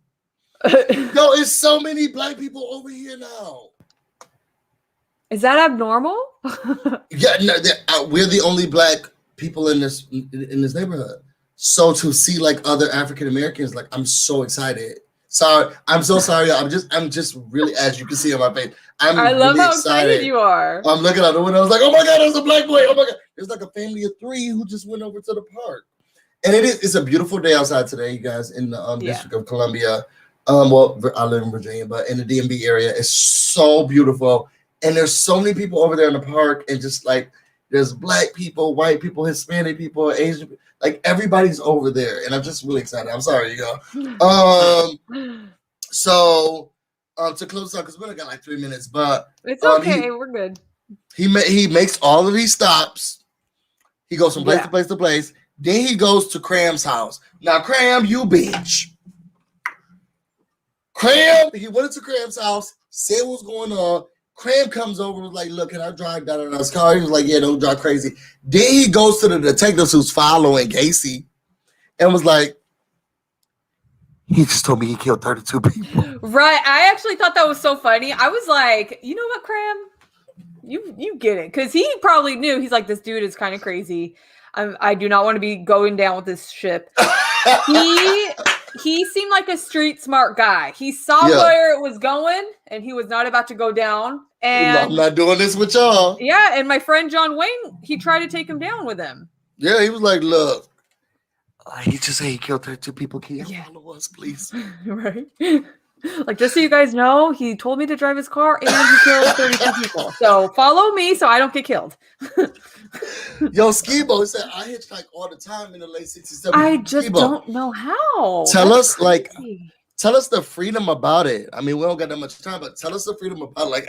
Yo, it's so many black people over here now. Is that abnormal? Yeah, no, we're the only black people in this neighborhood. So to see other African Americans, I'm so excited. Sorry, I'm so sorry. I'm just really, as you can see on my face, I love how excited you are. I'm looking out the window. I was like, "Oh my God, there's a black boy! Oh my God!" There's a family of 3 who just went over to the park, and it's a beautiful day outside today, you guys, in the District of Columbia. Well, I live in Virginia, but in the DMV area, it's so beautiful. And there's so many people over there in the park, and just there's black people, white people, Hispanic people, Asian people, everybody's over there, and I'm just really excited. I'm sorry, y'all. So to close out, because we only got 3 minutes, but it's okay, we're good. He makes all of these stops. He goes from place to place to place. Then he goes to Cram's house. Now, Cram, you bitch. Cram, he went into Cram's house, said what was going on. Cram comes over and was like, "Look, can I drive down in his car?" He was like, "Yeah, don't drive crazy." Then he goes to the detectives who's following Gacy and was like, "He just told me he killed 32 people." Right. I actually thought that was so funny. I was like, you know what, Cram? You get it. Because he probably knew. He's like, this dude is kind of crazy. I do not want to be going down with this ship. He seemed like a street smart guy. He saw where it was going, and he was not about to go down. And I'm not doing this with y'all. Yeah, and my friend John Wayne, he tried to take him down with him. Yeah, he was like, "Look, he just said he killed 32 people. Can you follow us, please?" Right. Just so you guys know, he told me to drive his car, and he killed 32 people. So follow me, so I don't get killed. Yo, Skibo said, "I hitchhike all the time in the late 60s, 70s." I just don't know how. Tell us, tell us the freedom about it. I mean, we don't got that much time, but tell us the freedom about it. Like,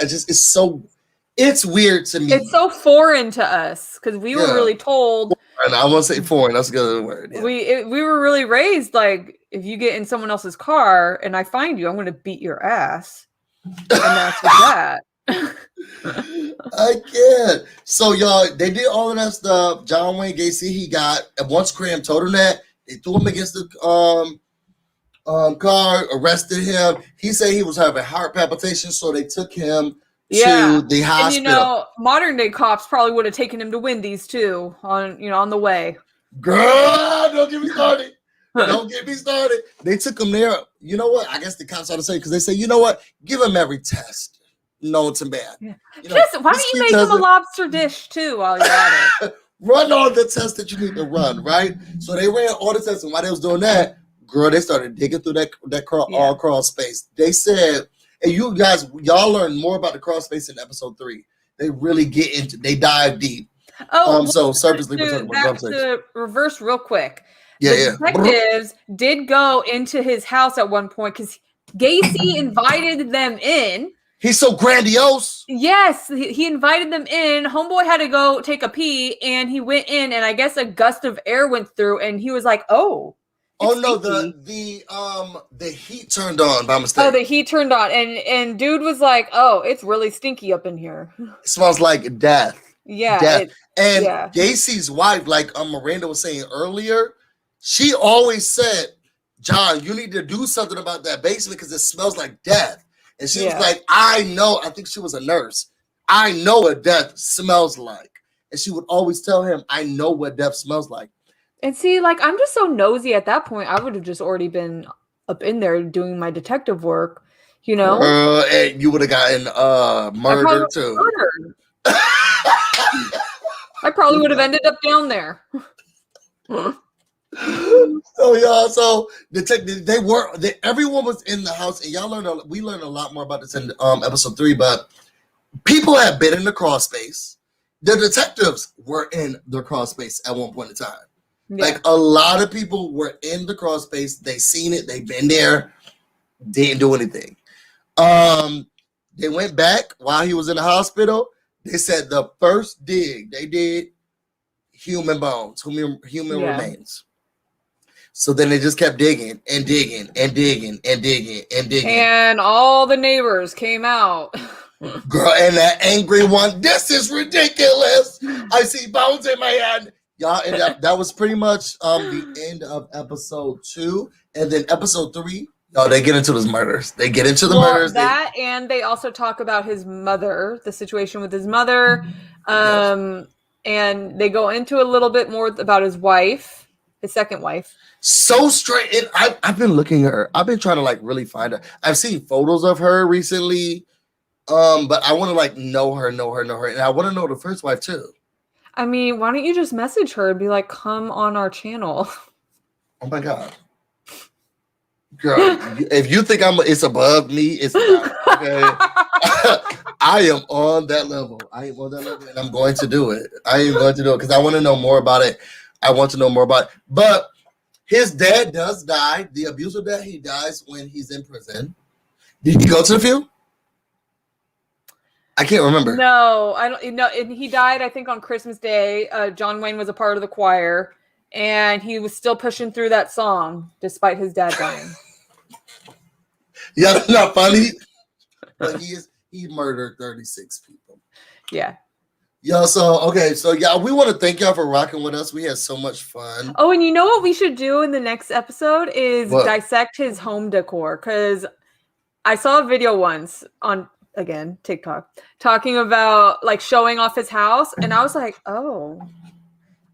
it's weird to me. It's so foreign to us because we were really told. And I won't say foreign. That's a good word. Yeah. We were really raised like, if you get in someone else's car and I find you, I'm going to beat your ass. And that's that. I can't. So y'all, they did all of that stuff. John Wayne Gacy, he got, once Graham told him that, they threw him against the car, arrested him. He said he was having heart palpitations, so they took him to the hospital. And, you know, modern day cops probably would have taken him to Wendy's too on the way. Girl, don't get me started. Don't get me started. They took him there. You know what? I guess the cops ought to say, because they say, you know what? Give him every test known to man. Yeah. Why don't you make him a lobster dish too while you're at it? Run all the tests that you need to run, right? So they ran all the tests, and while they was doing that, girl, they started digging through that crawl space. They said, and you guys, y'all learn more about the crawl space in episode 3. They really they dive deep. So surface level to reverse real quick. The detectives did go into his house at one point because Gacy invited them in. He's so grandiose. Yes, he invited them in. Homeboy had to go take a pee, and he went in, and I guess a gust of air went through, and he was like, "Oh no, the heat turned on by mistake." Oh, the heat turned on, and dude was like, "Oh, it's really stinky up in here. It smells like death." Yeah, death. Gacy's wife, like Maranda was saying earlier, she always said, "John, you need to do something about that basement because it smells like death." And she was like, I know, I think she was a nurse. I know what death smells like. And she would always tell him, I know what death smells like. And see, like, I'm just so nosy at that point. I would have just already been up in there doing my detective work, you know? And you would have gotten murdered too. I probably would have ended up down there. So y'all, everyone was in the house, and we learned a lot more about this in episode 3. But people had been in the crawl space. The detectives were in the crawl space at one point in time. Yeah. Like a lot of people were in the crawl space. They seen it. They've been there. Didn't do anything. They went back while he was in the hospital. They said the first dig they did, human bones, human remains. So then they just kept digging and digging and digging and digging and digging. And all the neighbors came out. Girl, and that angry one, this is ridiculous. I see bones in my hand. Y'all, and that was pretty much the end of episode 2. And then episode 3, they get into those murders. They get into the murders. And they also talk about his mother, the situation with his mother. And they go into a little bit more about his wife, his second wife. So straight. And I've been looking at her. I've been trying to like really find her. I've seen photos of her recently. But I want to like know her. And I want to know the first wife too. I mean, why don't you just message her and be like, come on our channel? Oh my God. Girl, if you think it's above me, it's not. Okay. I am on that level. And I'm going to do it. I am going to do it because I want to know more about it. I want to know more about it. But his dad does die. The abuser dad, he dies when he's in prison. Did he go to the field? I can't remember. No, I don't know. And he died, I think, on Christmas Day. John Wayne was a part of the choir, and he was still pushing through that song despite his dad dying. Yeah, that's not funny. But he murdered 36 people. Yeah. Yeah, so we want to thank y'all for rocking with us. We had so much fun. Oh, and you know what we should do in the next episode is dissect his home decor, because I saw a video once on, again, TikTok, talking about like showing off his house, and I was like, oh.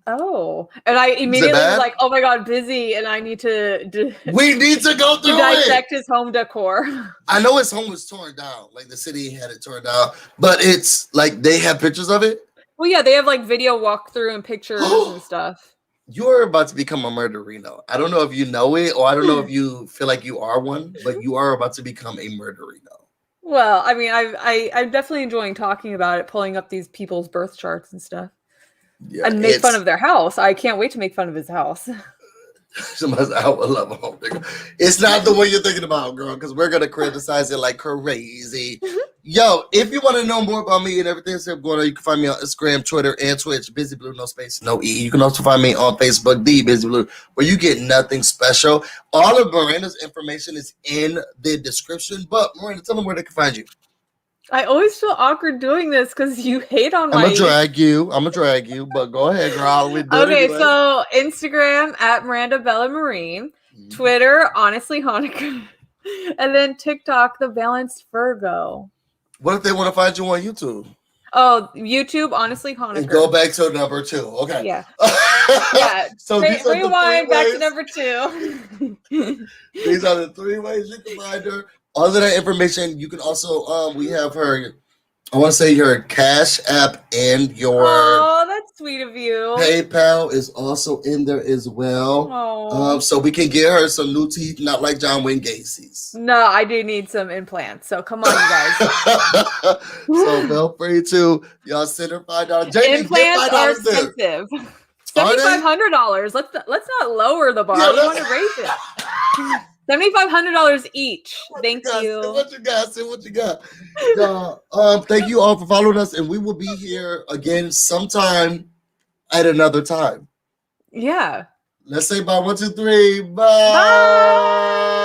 And I immediately was like, oh my God, busy, and I need to we need to go through dissect his home decor. I know his home was torn down, like the city had it torn down, but it's like they have pictures of it. Well, yeah, they have like video walkthrough and pictures and stuff. You're about to become a murderino. I don't know if you know it, or I don't know if you feel like you are one, but you are about to become a murderino. Well, I mean, I'm definitely enjoying talking about it, pulling up these people's birth charts and stuff. Yeah, and make fun of their house. I can't wait to make fun of his house. Somebody's out with love home. It's not the way you're thinking about, girl, because we're gonna criticize it like crazy. Yo, if you want to know more about me and everything that's going on, you can find me on Instagram, Twitter, and Twitch. BusyBlu, no space, no E. You can also find me on Facebook, the BusyBlu, where you get nothing special. All of Miranda's information is in the description. But Miranda, tell them where they can find you. I always feel awkward doing this because you hate on I'm my. gonna drag you. But go ahead, girl. We do Okay, it anyway. so Instagram at Maranda Bella Marie, Twitter HonestlyHonaker, and then TikTok the Balanced Virgo. What if they want to find you on YouTube? Oh, YouTube HonestlyHonaker. And go back to number 2. Okay. Yeah. Yeah. So these are the rewind 3 back ways. to number 2. These are the 3 ways you can find her. All of that information, you can also we have her. I want to say your Cash App and your Oh, that's sweet of you. PayPal is also in there as well. Oh. So we can get her some new teeth, not like John Wayne Gacy's. No, I do need some implants. So come on, you guys. So feel free to y'all send her $5. Jamie, Implants are $5 there. expensive. Are they? $7,500. Let's not lower the bar. Yeah, We want to raise it. $7,500 each. Thank See you. what you got. See what you got. Thank you all for following us, and we will be here again sometime at another time. Yeah. Let's say bye. 1, 2, 3. Bye. Bye.